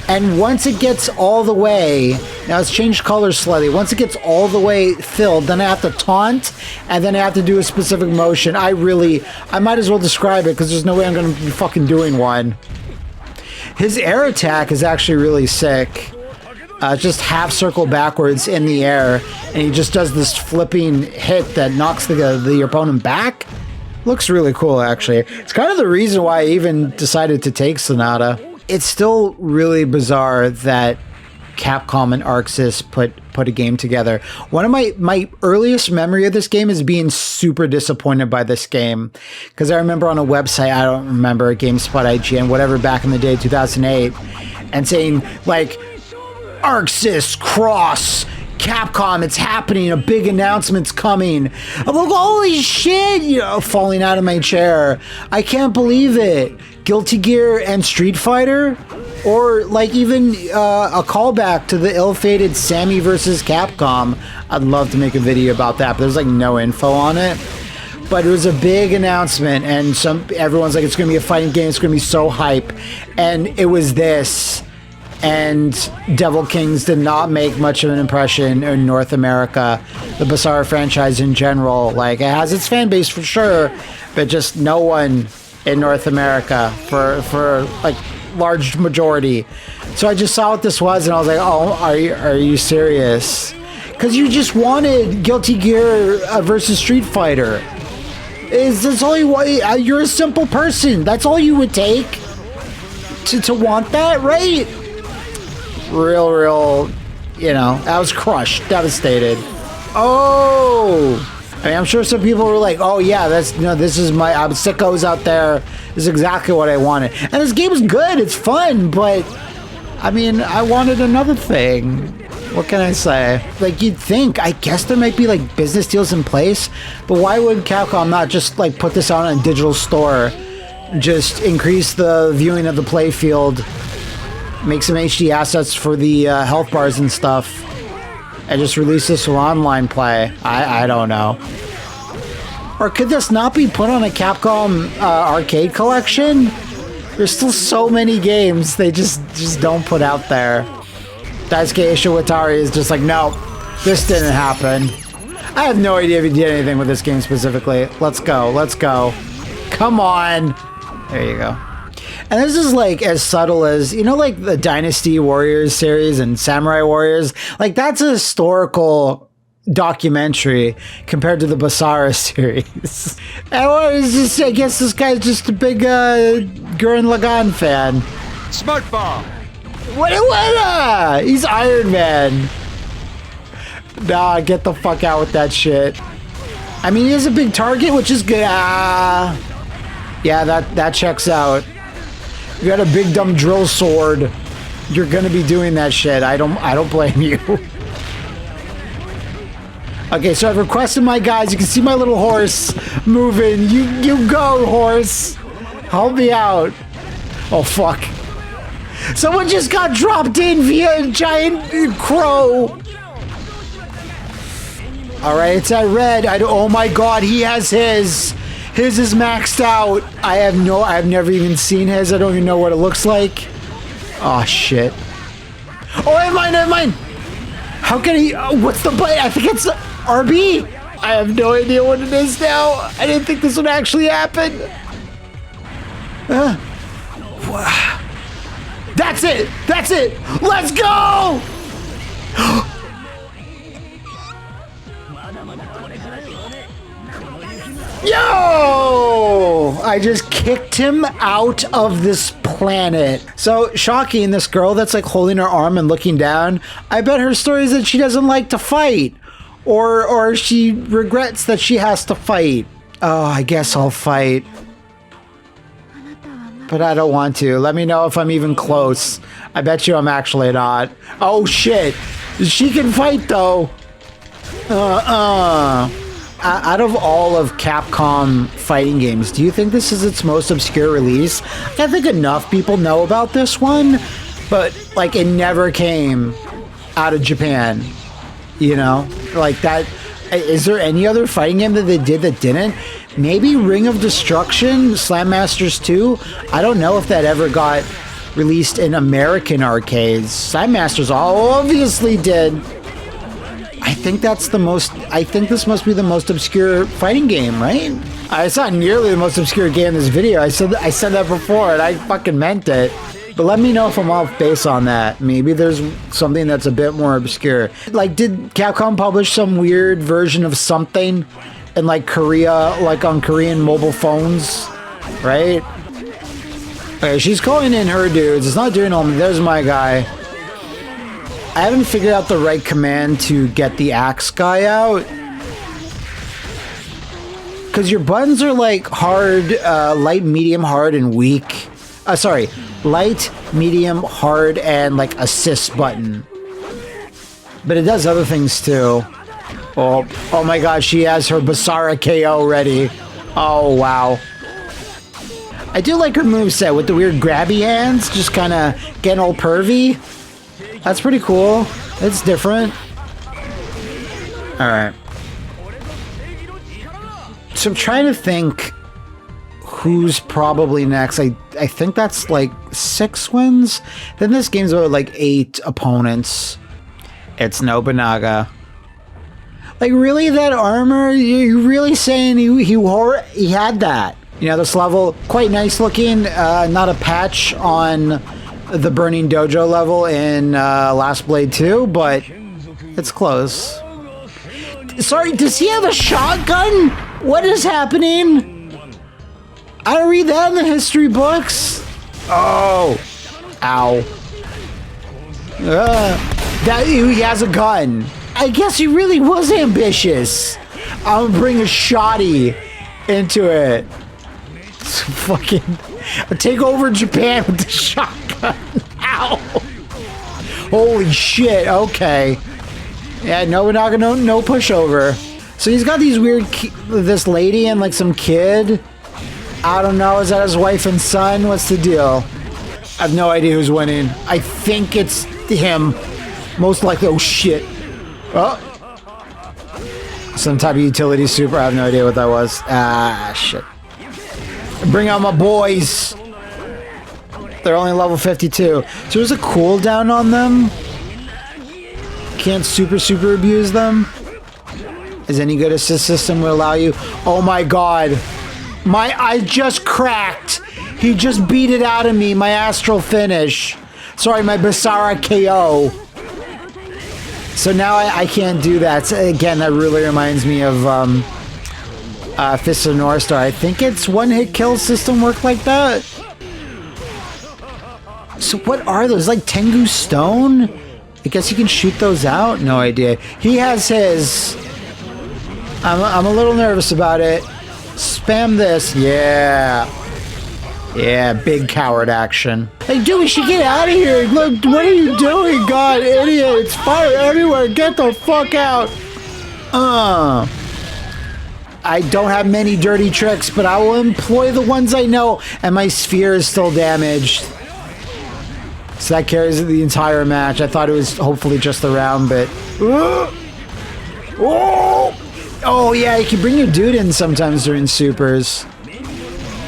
And once it gets all the way, now it's changed colors slightly. Once it gets all the way filled, then I have to taunt, and then I have to do a specific motion. I might as well describe it, because there's no way I'm going to be fucking doing one. His air attack is actually really sick. Just half circle backwards in the air, and he just does this flipping hit that knocks the opponent back. Looks really cool, actually. It's kind of the reason why I even decided to take Sonata. It's still really bizarre that Capcom and ArcSys put a game together. One of my earliest memory of this game is being super disappointed by this game. Because I remember on a website, I don't remember, GameSpot, IGN, whatever, back in the day, 2008, and saying, like, ArcSys cross Capcom, it's happening, a big announcement's coming. I'm like, holy shit, you know, falling out of my chair. I can't believe it. Guilty Gear and Street Fighter, or like even a callback to the ill-fated Sammy versus Capcom. I'd love to make a video about that, but there's like no info on it. But it was a big announcement, and everyone's like, it's gonna be a fighting game, it's gonna be so hype. And it was this. And Devil Kings did not make much of an impression in North America. The Basara franchise in general, like, it has its fan base for sure, but just no one in North America for like large majority. So I just saw what this was, and I was like, oh, are you serious? Because you just wanted Guilty Gear versus Street Fighter. That's all you want? You're a simple person. That's all you would take to want that, right? Real, you know, I was crushed, devastated. Oh, I mean, I'm sure some people were like, oh yeah, this is my, I'm sickos out there. This is exactly what I wanted. And this game is good, it's fun, but I mean, I wanted another thing. What can I say? Like, you'd think, I guess there might be like business deals in place, but why would Capcom not just like put this out on a digital store? Just increase the viewing of the playfield, make some HD assets for the health bars and stuff, and just release this for online play. I don't know. Or could this not be put on a Capcom arcade collection? There's still so many games they just don't put out there. Daisuke Ishiwatari is just like, no, this didn't happen. I have no idea if he did anything with this game specifically. Let's go. Come on. There you go. And this is like as subtle as, you know, like the Dynasty Warriors series and Samurai Warriors. Like, that's a historical documentary compared to the Basara series. And what is this? I guess this guy's just a big Gurren Lagann fan. Smoke bomb. What? He's Iron Man. Nah, get the fuck out with that shit. I mean, he has a big target, which is good. Yeah, that checks out. You got a big dumb drill sword. You're gonna be doing that shit. I don't blame you. Okay, so I've requested my guys. You can see my little horse moving. You go, horse. Help me out. Oh fuck. Someone just got dropped in via a giant crow. All right, it's at red. Oh my god, he has his. His is maxed out. I've never even seen his. I don't even know what it looks like. Oh shit. Oh, never mind. How can he? What's the button? I think it's RB. I have no idea what it is now. I didn't think this would actually happen. That's it. That's it. Let's go. Yo! I just kicked him out of this planet. So, shocking, this girl that's like holding her arm and looking down, I bet her story is that she doesn't like to fight. Or she regrets that she has to fight. Oh, I guess I'll fight. But I don't want to. Let me know if I'm even close. I bet you I'm actually not. Oh shit! She can fight though! Out of all of Capcom fighting games, do you think this is its most obscure release? I think enough people know about this one, but like it never came out of Japan. You know? Like that. Is there any other fighting game that they did that didn't? Maybe Ring of Destruction, Slam Masters 2? I don't know if that ever got released in American arcades. Slam Masters obviously did. I think that's the most. I think this must be the most obscure fighting game, right? It's not nearly the most obscure game in this video. I said that before, and I fucking meant it. But let me know if I'm off base on that. Maybe there's something that's a bit more obscure. Like, did Capcom publish some weird version of something in like Korea, like on Korean mobile phones, right? Okay, she's calling in her dudes. It's not doing all. There's my guy. I haven't figured out the right command to get the axe guy out. Because your buttons are like hard, light, medium, hard, and weak. Sorry, light, medium, hard, and like assist button. But it does other things too. Oh my gosh, she has her Basara KO ready. Oh wow. I do like her moveset with the weird grabby hands, just kind of getting all pervy. That's pretty cool. It's different. Alright. So I'm trying to think who's probably next. I think that's like 6 wins. Then this game's about like 8 opponents. It's Nobunaga. Like really, that armor? You're really saying he had that? You know, this level, quite nice looking. Not a patch on the Burning Dojo level in Last Blade 2, but it's close. Sorry, does he have a shotgun? What is happening? I don't read that in the history books. Oh. Ow. That he has a gun. I guess he really was ambitious. I'll bring a shotty into it. Fucking take over Japan with the shotgun. Ow! Holy shit! Okay. Yeah, Nobunaga, no pushover. So he's got these weird, this lady and like some kid. I don't know. Is that his wife and son? What's the deal? I have no idea who's winning. I think it's him. Most likely. Oh shit! Oh. Some type of utility super. I have no idea what that was. Ah shit. Bring out my boys. They're only level 52. So there's a cooldown on them. Can't super abuse them. Is any good assist system will allow you? Oh my god. I just cracked. He just beat it out of me. My astral finish. Sorry, my Basara KO. So now I can't do that. So again, that really reminds me of Fist of the North Star. I think its one-hit kill system work like that. So what are those? Like Tengu Stone? I guess you can shoot those out? No idea. He has his. I'm a little nervous about it. Spam this. Yeah. Yeah, big coward action. Hey, dude, we should get out of here. Look, what are you doing? God, idiot. It's fire everywhere. Get the fuck out. I don't have many dirty tricks, but I will employ the ones I know, and my sphere is still damaged. So that carries the entire match. I thought it was hopefully just the round, but... Oh, yeah, you can bring your dude in sometimes during supers.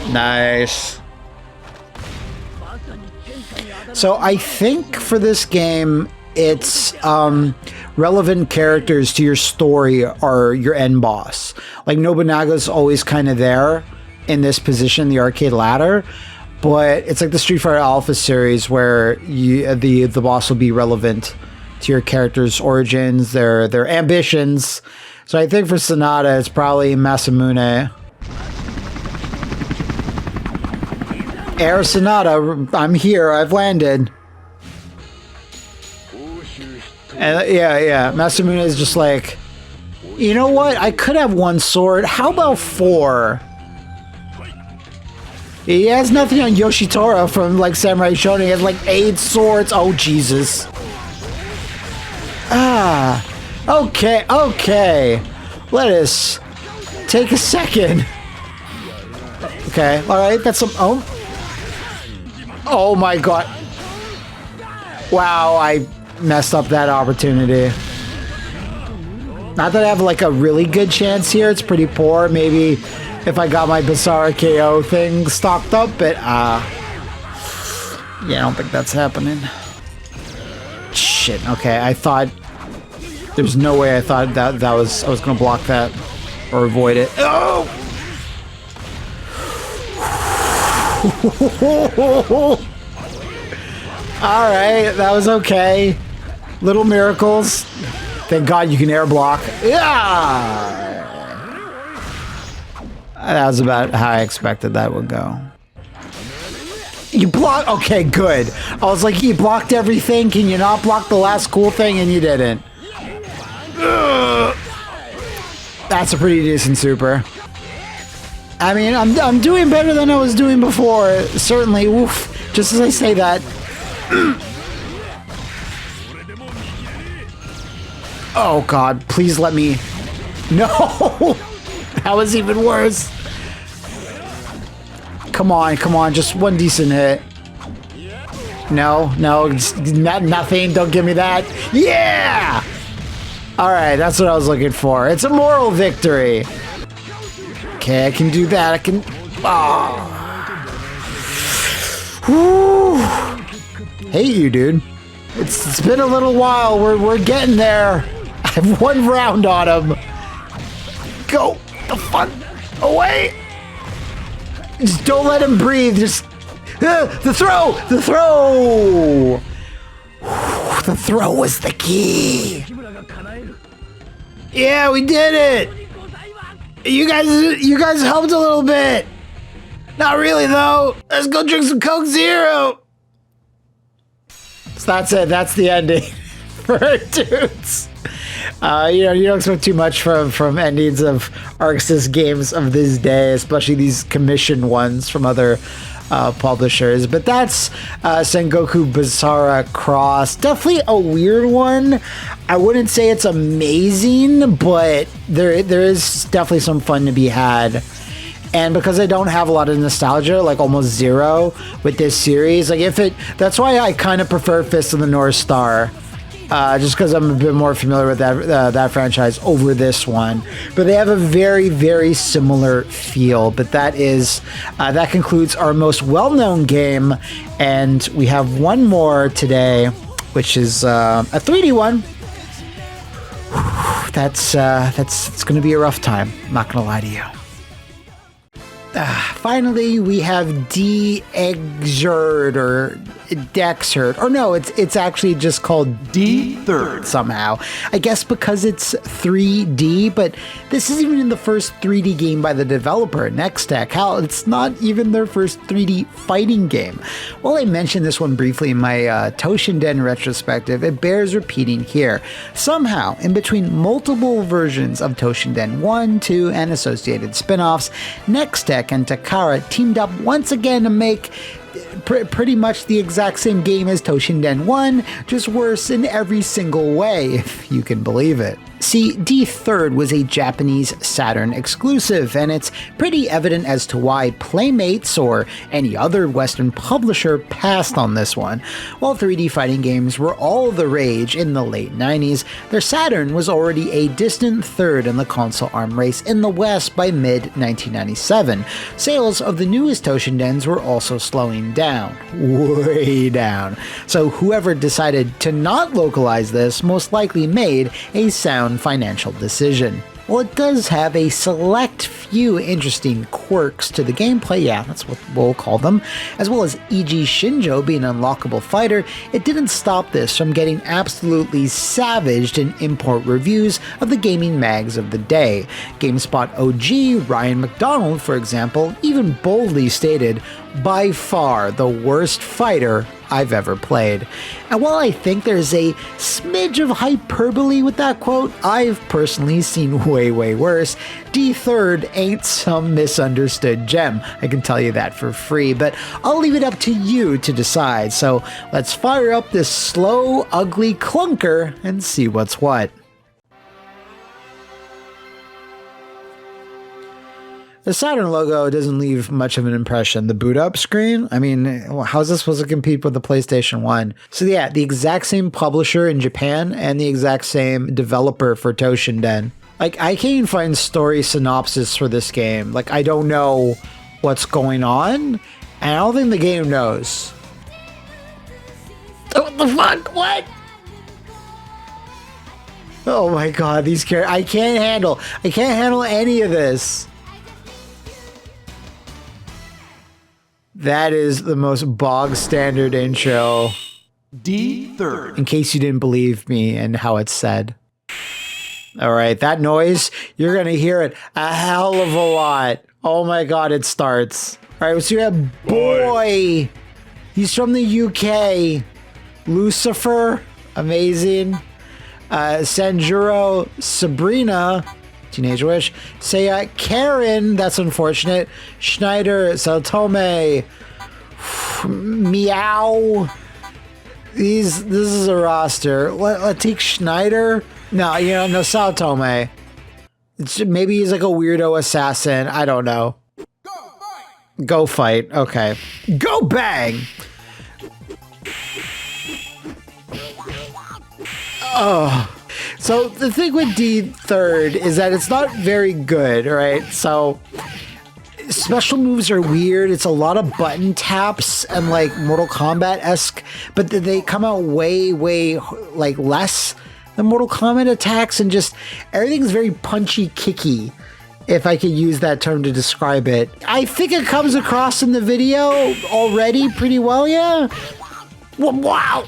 Nice. So I think for this game, it's relevant characters to your story are your end boss. Like Nobunaga's always kind of there in this position, the arcade ladder. But it's like the Street Fighter Alpha series where the boss will be relevant to your character's origins, their ambitions. So I think for Sonata, it's probably Masamune. Air Sonata, I'm here. I've landed. And yeah. Masamune is just like, you know what? I could have one sword. How about 4? He has nothing on Yoshitora from like Samurai Shodown. He has like 8 swords. Oh Jesus. Okay. Let us take a second. Okay, alright, that's some oh my god. Wow, I messed up that opportunity. Not that I have like a really good chance here, it's pretty poor. Maybe if I got my Basara KO thing stocked up, but yeah, I don't think that's happening. Shit, okay, I thought there's no way I thought that I was gonna block that or avoid it. Oh! Alright, that was okay. Little miracles. Thank God you can air block. Yeah! That was about how I expected that would go. You blocked? Okay, good. I was like, you blocked everything. Can you not block the last cool thing? And you didn't. Ugh. That's a pretty decent super. I mean, I'm doing better than I was doing before. Certainly. Oof. Just as I say that. Oh, God. Please let me... No! That was even worse. Come on. Just one decent hit. No, just nothing. Don't give me that. Yeah! Alright, that's what I was looking for. It's a moral victory. Okay, I can do that. I can... Oh. Hate you, dude. It's been a little while. We're getting there. I have 1 round on him. Go the fuck away. Just don't let him breathe. Just... the throw! The throw! The throw was the key. Yeah, we did it. You guys helped a little bit. Not really though. Let's go drink some Coke Zero. So that's it. That's the ending for dudes. You don't expect too much from endings of ArcSys games of this day, especially these commissioned ones from other publishers. But that's Sengoku Basara Cross. Definitely a weird one. I wouldn't say it's amazing, but there is definitely some fun to be had. And because I don't have a lot of nostalgia, like almost zero with this series, like that's why I kind of prefer Fist of the North Star. Just because I'm a bit more familiar with that franchise over this one. But they have a very, very similar feel. But that concludes our most well-known game. And we have one more today, which is a 3D one. It's going to be a rough time. I'm not going to lie to you. Finally, we have D-Xhird or D-Xhird. Or no, it's actually just called D-Xhird somehow. I guess because it's 3D, but this isn't even the first 3D game by the developer, Nextech. Hell, it's not even their first 3D fighting game. While I mentioned this one briefly in my Toshinden retrospective, it bears repeating here. Somehow, in between multiple versions of Toshinden 1, 2, and associated spin-offs, Nextech and Takara teamed up once again to make pretty much the exact same game as Toshinden 1, just worse in every single way, if you can believe it. See, D-Xhird was a Japanese Saturn exclusive, and it's pretty evident as to why Playmates or any other Western publisher passed on this one. While 3D fighting games were all the rage in the late 90s, their Saturn was already a distant third in the console arm race in the West by mid-1997. Sales of the newest Toshindens were also slowing down, way down. So whoever decided to not localize this most likely made a sound financial decision. Well, it does have a select few interesting quirks to the gameplay, yeah, that's what we'll call them, as well as E.g. Shinjo being an unlockable fighter. It didn't stop this from getting absolutely savaged in import reviews of the gaming mags of the day. GameSpot OG Ryan McDonald, for example, even boldly stated, "By far the worst fighter I've ever played." And while I think there's a smidge of hyperbole with that quote, I've personally seen way worse. D-Xhird ain't some misunderstood gem, I can tell you that for free, but I'll leave it up to you to decide. So let's fire up this slow, ugly clunker and see what's what. The Saturn logo doesn't leave much of an impression. The boot up screen, I mean, how's this supposed to compete with the PlayStation 1? So yeah, the exact same publisher in Japan and the exact same developer for Toshinden. Like, I can't even find story synopsis for this game. Like, I don't know what's going on, and I don't think the game knows. What the fuck? What? Oh my god, these characters, I can't handle any of this. That is the most bog standard intro. D-Xhird. In case you didn't believe me and how it's said. All right, that noise, you're going to hear it a hell of a lot. Oh my god, it starts. All right, so you have Boy. He's from the UK. Lucifer, amazing. Sanjuro, Sabrina, Teenage Wish. Seiya, Karen, that's unfortunate. Schneider, Saltome, Meow. This is a roster. Let's take Schneider. No, no Saltome. Maybe he's like a weirdo assassin. I don't know. Go fight. Okay. Go bang. Oh. So the thing with D-Xhird is that it's not very good, right? So special moves are weird. It's a lot of button taps and like Mortal Kombat-esque, but they come out way like less than Mortal Kombat attacks, and just everything's very punchy, kicky, if I could use that term to describe it. I think it comes across in the video already pretty well, yeah? Wow!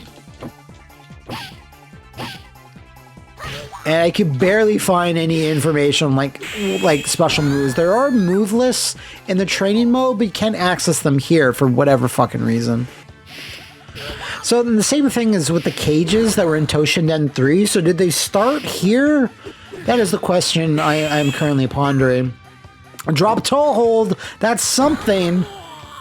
And I could barely find any information like special moves. There are move lists in the training mode, but you can't access them here for whatever fucking reason. So then the same thing is with the cages that were in Toshinden 3. So did they start here? That is the question I'm currently pondering. Drop toe hold, that's something.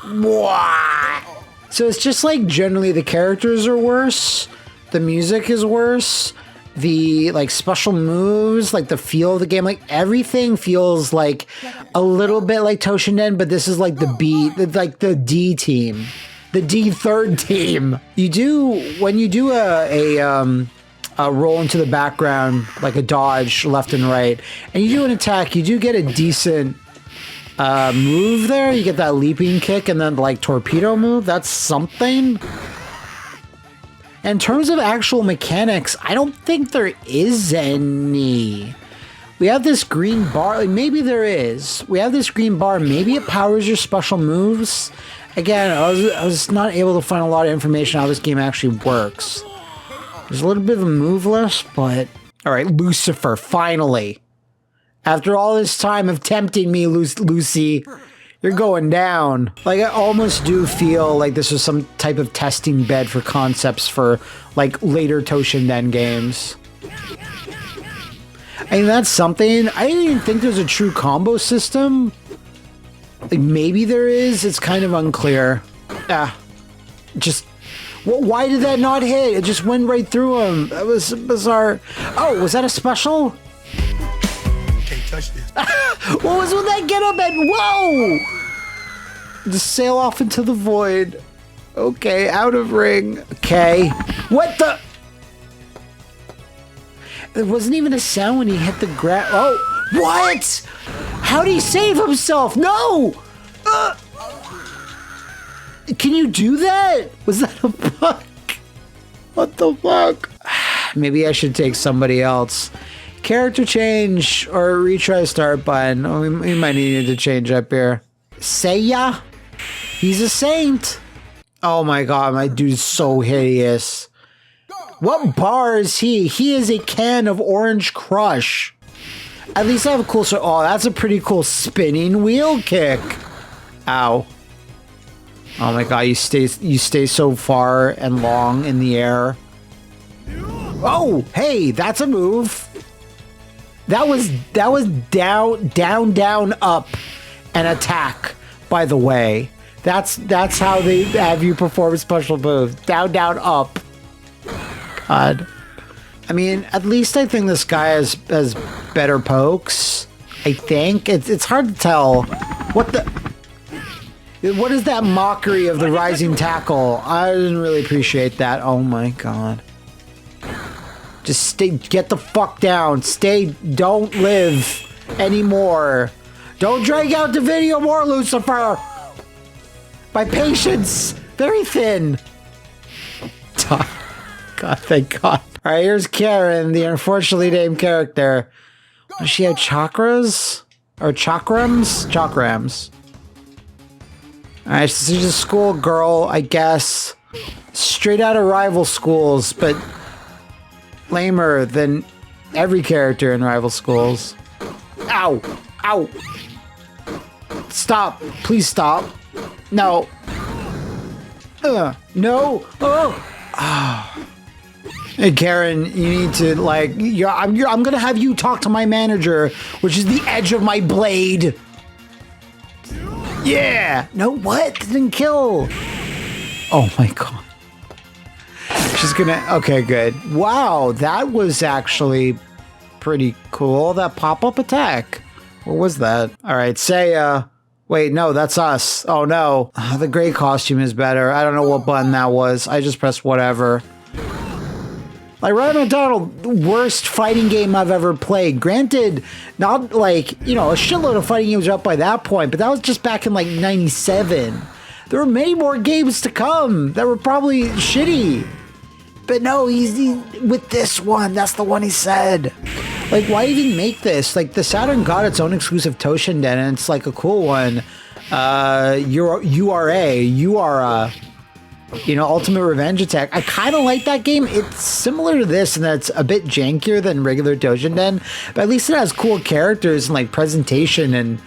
What? So it's just like generally the characters are worse, the music is worse, the like special moves, like the feel of the game, like everything feels like a little bit like Toshinden, but this is like the B, like the D team, the D-Xhird team. When you do a roll into the background, like a dodge left and right, and you do an attack, you do get a decent move there. You get that leaping kick and then like torpedo move. That's something. In terms of actual mechanics, I don't think there is any. We have this green bar. Like, maybe there is. We have this green bar. Maybe it powers your special moves. Again, I was not able to find a lot of information on how this game actually works. There's a little bit of a move list, but... Alright, Lucifer, finally. After all this time of tempting me, Lucy, you're going down. Like, I almost do feel like this was some type of testing bed for concepts for, like, later Toshinden games. I mean, that's something. I didn't even think there's a true combo system. Like, maybe there is. It's kind of unclear. Just... Why did that not hit? It just went right through him. That was bizarre. Oh, was that a special? Can't touch this. What was with that get up and whoa! Just sail off into the void. Okay, out of ring. Okay. What the? There wasn't even a sound when he hit the ground. Oh, what? How'd he save himself? No! Can you do that? Was that a bug? What the fuck? Maybe I should take somebody else. Character change or retry start button. Oh, we might need to change up here. Seiya? He's a saint. Oh my god, my dude's so hideous. What bar is he? He is a can of Orange Crush. At least I have a cool... Oh, that's a pretty cool spinning wheel kick. Ow. Oh my god, you stay so far and long in the air. Oh, hey, that's a move. That was down, up, and attack, by the way. That's how they have you perform a special move. Down, up. God. I mean, at least I think this guy has better pokes. I think. It's hard to tell. What is that mockery of the rising tackle? I didn't really appreciate that. Oh my god. Just stay, get the fuck down. Stay, don't live anymore. Don't drag out the video more, Lucifer. My patience, very thin. God, thank God. All right, here's Karen, the unfortunately named character. Does she have chakras? Or chakrams? Chakrams. All right, so she's a school girl, I guess. Straight out of rival schools, but lamer than every character in rival schools. Ow! Ow! Stop! Please stop! No! No! Oh! Hey Karen, you need to like. I'm gonna have you talk to my manager, which is the edge of my blade. Yeah! No, what? Didn't kill. Oh my god. She's gonna... Okay, good. Wow, that was actually pretty cool. That pop-up attack. What was that? Alright, Seiya. Wait, no, that's us. Oh no. The gray costume is better. I don't know what button that was. I just pressed whatever. Like, Ryan McDonald, worst fighting game I've ever played. Granted, not like, you know, a shitload of fighting games are up by that point, but that was just back in like 97. There were many more games to come that were probably shitty. But no, he's with this one. That's the one he said. Like, why even make this? Like, the Saturn got its own exclusive Toshinden, and it's like a cool one. URA. You know, Ultimate Revenge Attack. I kind of like that game. It's similar to this in that it's a bit jankier than regular Toshinden, but at least it has cool characters and like presentation and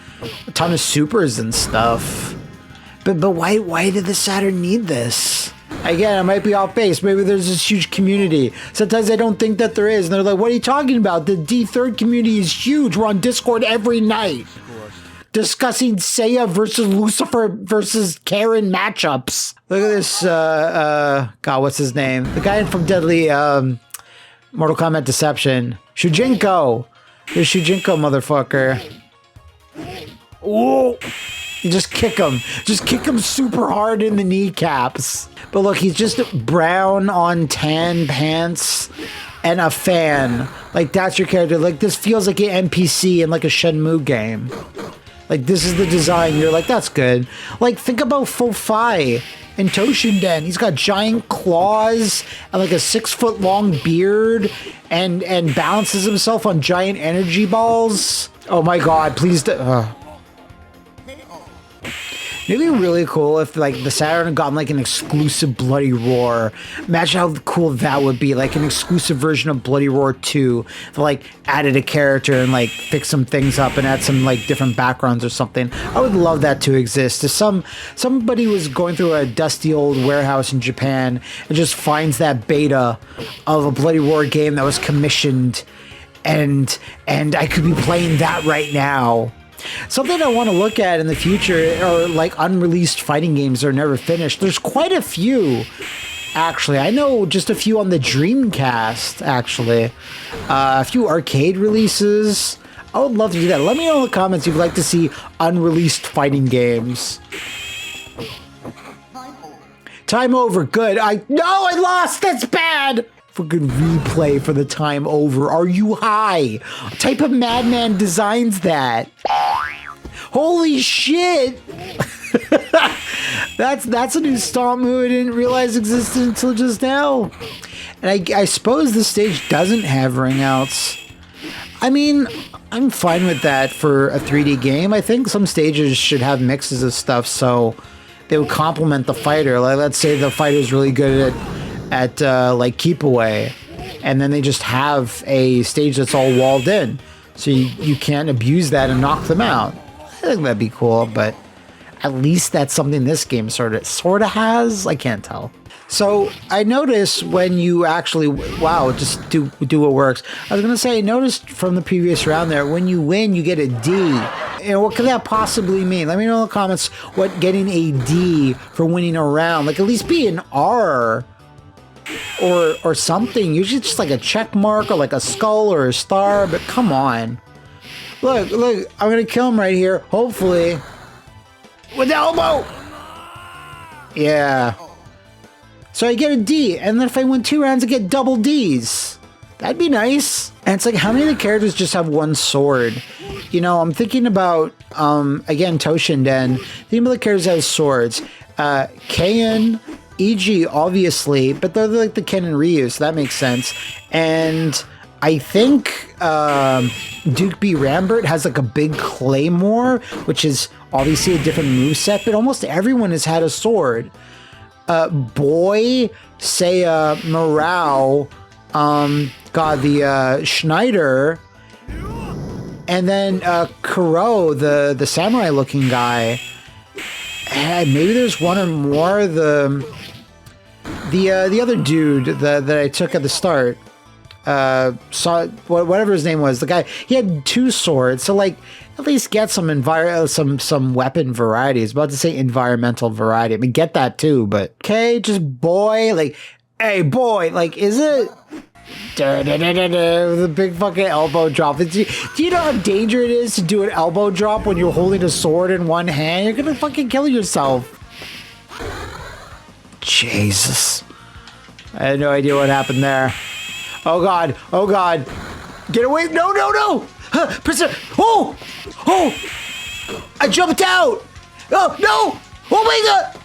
a ton of supers and stuff. But why did the Saturn need this? Again, I might be off base. Maybe there's this huge community. Sometimes I don't think that there is. And they're like, what are you talking about? The D-Xhird community is huge. We're on Discord every night. Discussing Seiya versus Lucifer versus Karen matchups. Look at this, God, what's his name? The guy from Deadly, Mortal Kombat Deception. Shujinko. Here's Shujinko, motherfucker. Whoa. You just kick him. Just kick him super hard in the kneecaps. But look, he's just brown on tan pants and a fan. Like, that's your character. Like, this feels like an NPC in like a Shenmue game. Like, this is the design. You're like, that's good. Like, think about Flophouse in Toshinden. He's got giant claws and like a 6-foot long beard and balances himself on giant energy balls. Oh my god, please It'd be really cool if like the Saturn had gotten like an exclusive Bloody Roar. Imagine how cool that would be, like an exclusive version of Bloody Roar 2 that like added a character and like fixed some things up and add some like different backgrounds or something. I would love that to exist. If somebody was going through a dusty old warehouse in Japan and just finds that beta of a Bloody Roar game that was commissioned and I could be playing that right now. Something I want to look at in the future are like unreleased fighting games that are never finished. There's quite a few, actually. I know just a few on the Dreamcast, actually. A few arcade releases. I would love to do that. Let me know in the comments if you'd like to see unreleased fighting games. Time over. Good. I lost. That's bad. Fucking replay for the time over. Are you high? What type of madman designs that? Holy shit! That's a new stomp move I didn't realize existed until just now. And I suppose this stage doesn't have ring outs. I mean, I'm fine with that for a 3D game. I think some stages should have mixes of stuff so they would complement the fighter. Like, let's say the fighter's really good at like keep away, and then they just have a stage that's all walled in, so you can't abuse that and knock them out. I think that'd be cool, but at least that's something this game sort of has. I can't tell. So I noticed when you actually just do what works. I was gonna say I noticed from the previous round there, when you win you get a D. And what could that possibly mean? Let me know in the comments what getting a D for winning a round, like at least be an R or something. Usually it's just like a check mark or like a skull or a star, but come on. Look, I'm gonna kill him right here, hopefully. With the elbow! Yeah. So I get a D, and then if I win 2 rounds, I get double Ds. That'd be nice. And it's like, how many of the characters just have one sword? You know, I'm thinking about, again, Toshinden. Thinking about the characters that have swords. Kain, EG, obviously, but they're like the Ken and Ryu, so that makes sense. And I think Duke B. Rambert has like a big claymore, which is obviously a different moveset, but almost everyone has had a sword. Boy, Seiya, Morao, Schneider, and then Kuro, the samurai looking guy. And maybe there's one or more. The other dude that I took at the start, whatever his name was, the guy, he had 2 swords, so like at least get some some weapon variety. I was about to say environmental variety. I mean, get that too, but okay, just boy, like, hey boy, like, is it? The big fucking elbow drop. Do you know how dangerous it is to do an elbow drop when you're holding a sword in one hand? You're gonna fucking kill yourself. Jesus. I had no idea what happened there. Oh god, oh god. Get away, no! Oh! I jumped out! Oh, no! Oh my god!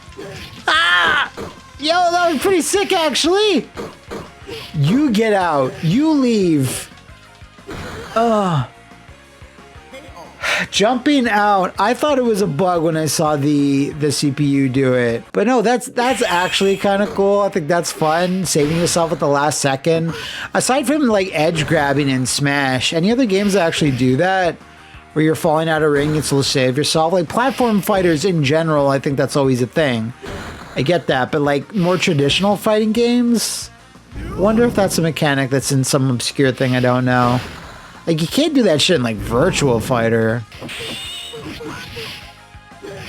Ah! Yo, that was pretty sick, actually! You get out. You leave. Jumping out. I thought it was a bug when I saw the CPU do it. But no, that's actually kind of cool. I think that's fun. Saving yourself at the last second. Aside from like edge grabbing in Smash, any other games that actually do that? Where you're falling out of ring and still save yourself? Like platform fighters in general, I think that's always a thing. I get that. But like more traditional fighting games? Wonder if that's a mechanic that's in some obscure thing I don't know. Like, you can't do that shit in, like, Virtual Fighter.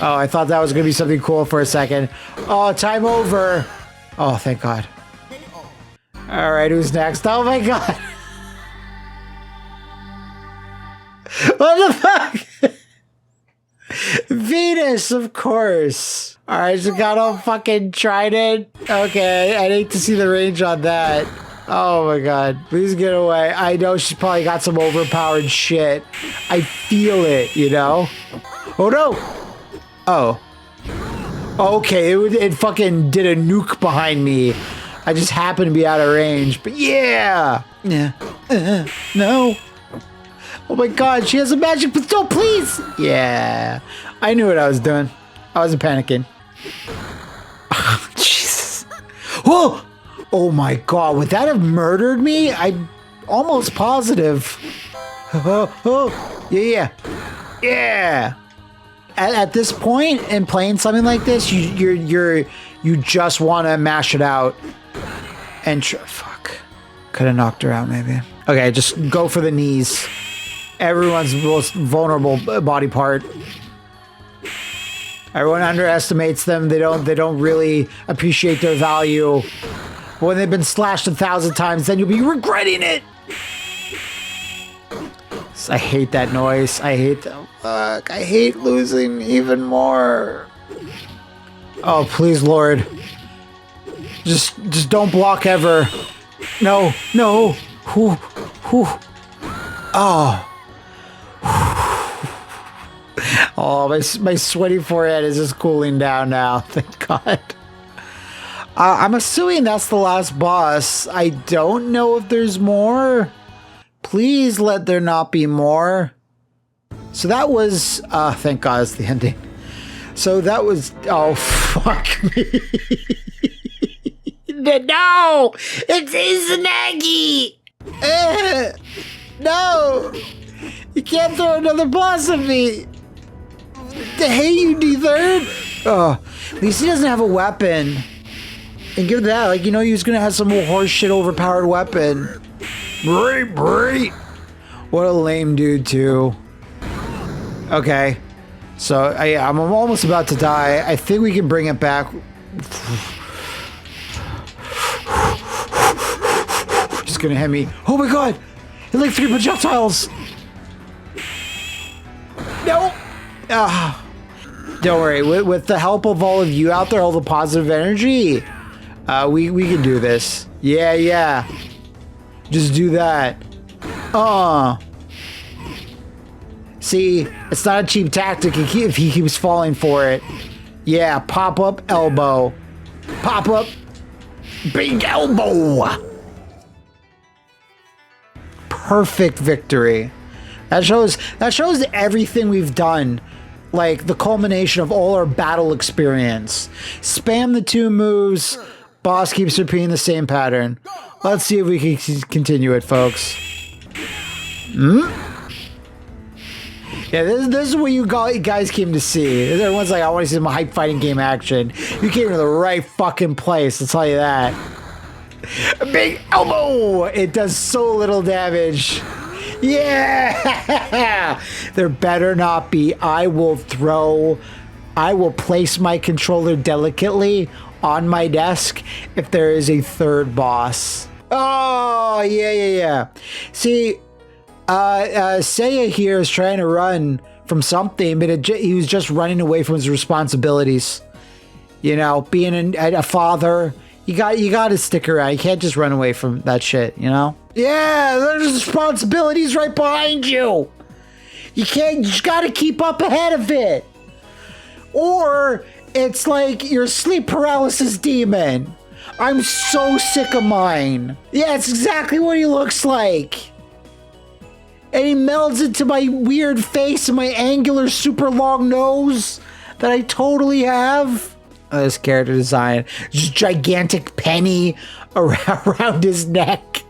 Oh, I thought that was gonna be something cool for a second. Oh, time over. Oh, thank God. Alright, who's next? Oh my god. What the fuck? Venus, of course. Alright, so got all fucking trident. Okay, I'd hate to see the range on that. Oh my god. Please get away. I know she's probably got some overpowered shit. I feel it, you know? Oh no! Oh. Okay, it fucking did a nuke behind me. I just happened to be out of range, but yeah! Yeah. No. Oh my god, she has a magic pistol, please! Yeah. I knew what I was doing. I wasn't panicking. Oh, Jesus. Whoa! Oh my god, would that have murdered me? I'm almost positive. Oh, yeah. Yeah! At this point in playing something like this, you just want to mash it out. And fuck. Could have knocked her out, maybe. Okay, just go for the knees. Everyone's most vulnerable body part. Everyone underestimates them. They don't really appreciate their value. When they've been slashed 1,000 times, then you'll be regretting it. I hate that noise. I hate that. Fuck. I hate losing even more. Oh, please, Lord. Just don't block ever. No. Whew. Oh. Oh, my sweaty forehead is just cooling down now. Thank God. I'm assuming that's the last boss. I don't know if there's more. Please let there not be more. So that was, thank God it's the ending. So that was, oh, fuck me. No! It's Izanagi! No! You can't throw another boss at me! Hey, you D-Xhird! Oh, at least he doesn't have a weapon. And give that, like, you know, he was gonna have some more horse shit overpowered weapon. Great. What a lame dude, too. Okay. So, I'm almost about to die. I think we can bring it back. He's gonna hit me. Oh my god! It like 3 projectiles! No! Don't worry. With the help of all of you out there, all the positive energy, we can do this. Yeah. Just do that. See, it's not a cheap tactic if he keeps falling for it. Yeah, pop up elbow. Pop up big elbow. Perfect victory. That shows everything we've done. Like the culmination of all our battle experience. Spam the 2 moves. Boss keeps repeating the same pattern. Let's see if we can continue it, folks. Yeah, this is what you guys came to see. Everyone's like, I want to see some hype fighting game action. You came to the right fucking place, I'll tell you that. A big elbow! It does so little damage. Yeah! There better not be. I will place my controller delicately on my desk if there is a 3rd boss. Oh, yeah. See, Seiya here is trying to run from something, but he was just running away from his responsibilities. You know, being a father, you got to stick around. You can't just run away from that shit, you know? Yeah, there's responsibilities right behind you. You just got to keep up ahead of it. Or it's like your sleep paralysis demon. I'm so sick of mine. Yeah, it's exactly what he looks like. And he melds into my weird face and my angular super long nose that I totally have. Oh, this character design. Just gigantic penny around his neck.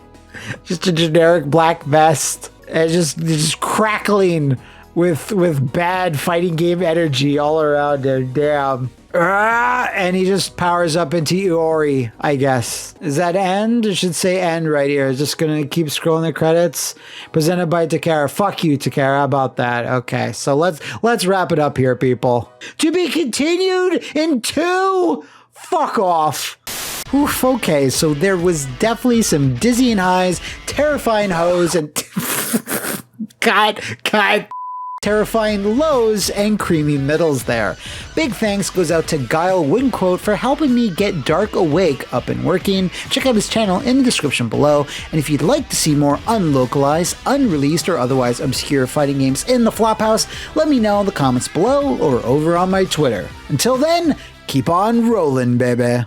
Just a generic black vest. And just crackling with bad fighting game energy all around him. Damn. And he just powers up into Iori, I guess. Is that end? It should say end right here. Just gonna keep scrolling the credits. Presented by Takara. Fuck you, Takara. How about that? Okay, so let's wrap it up here, people. To be continued in 2. Fuck off. Oof, okay, so there was definitely some dizzying highs, terrifying hoes, and God. terrifying lows and creamy middles there. Big thanks goes out to Guile Windquote for helping me get Dark Awake up and working. Check out his channel in the description below, and if you'd like to see more unlocalized, unreleased, or otherwise obscure fighting games in the Flophouse, let me know in the comments below or over on my Twitter. Until then, keep on rolling, baby.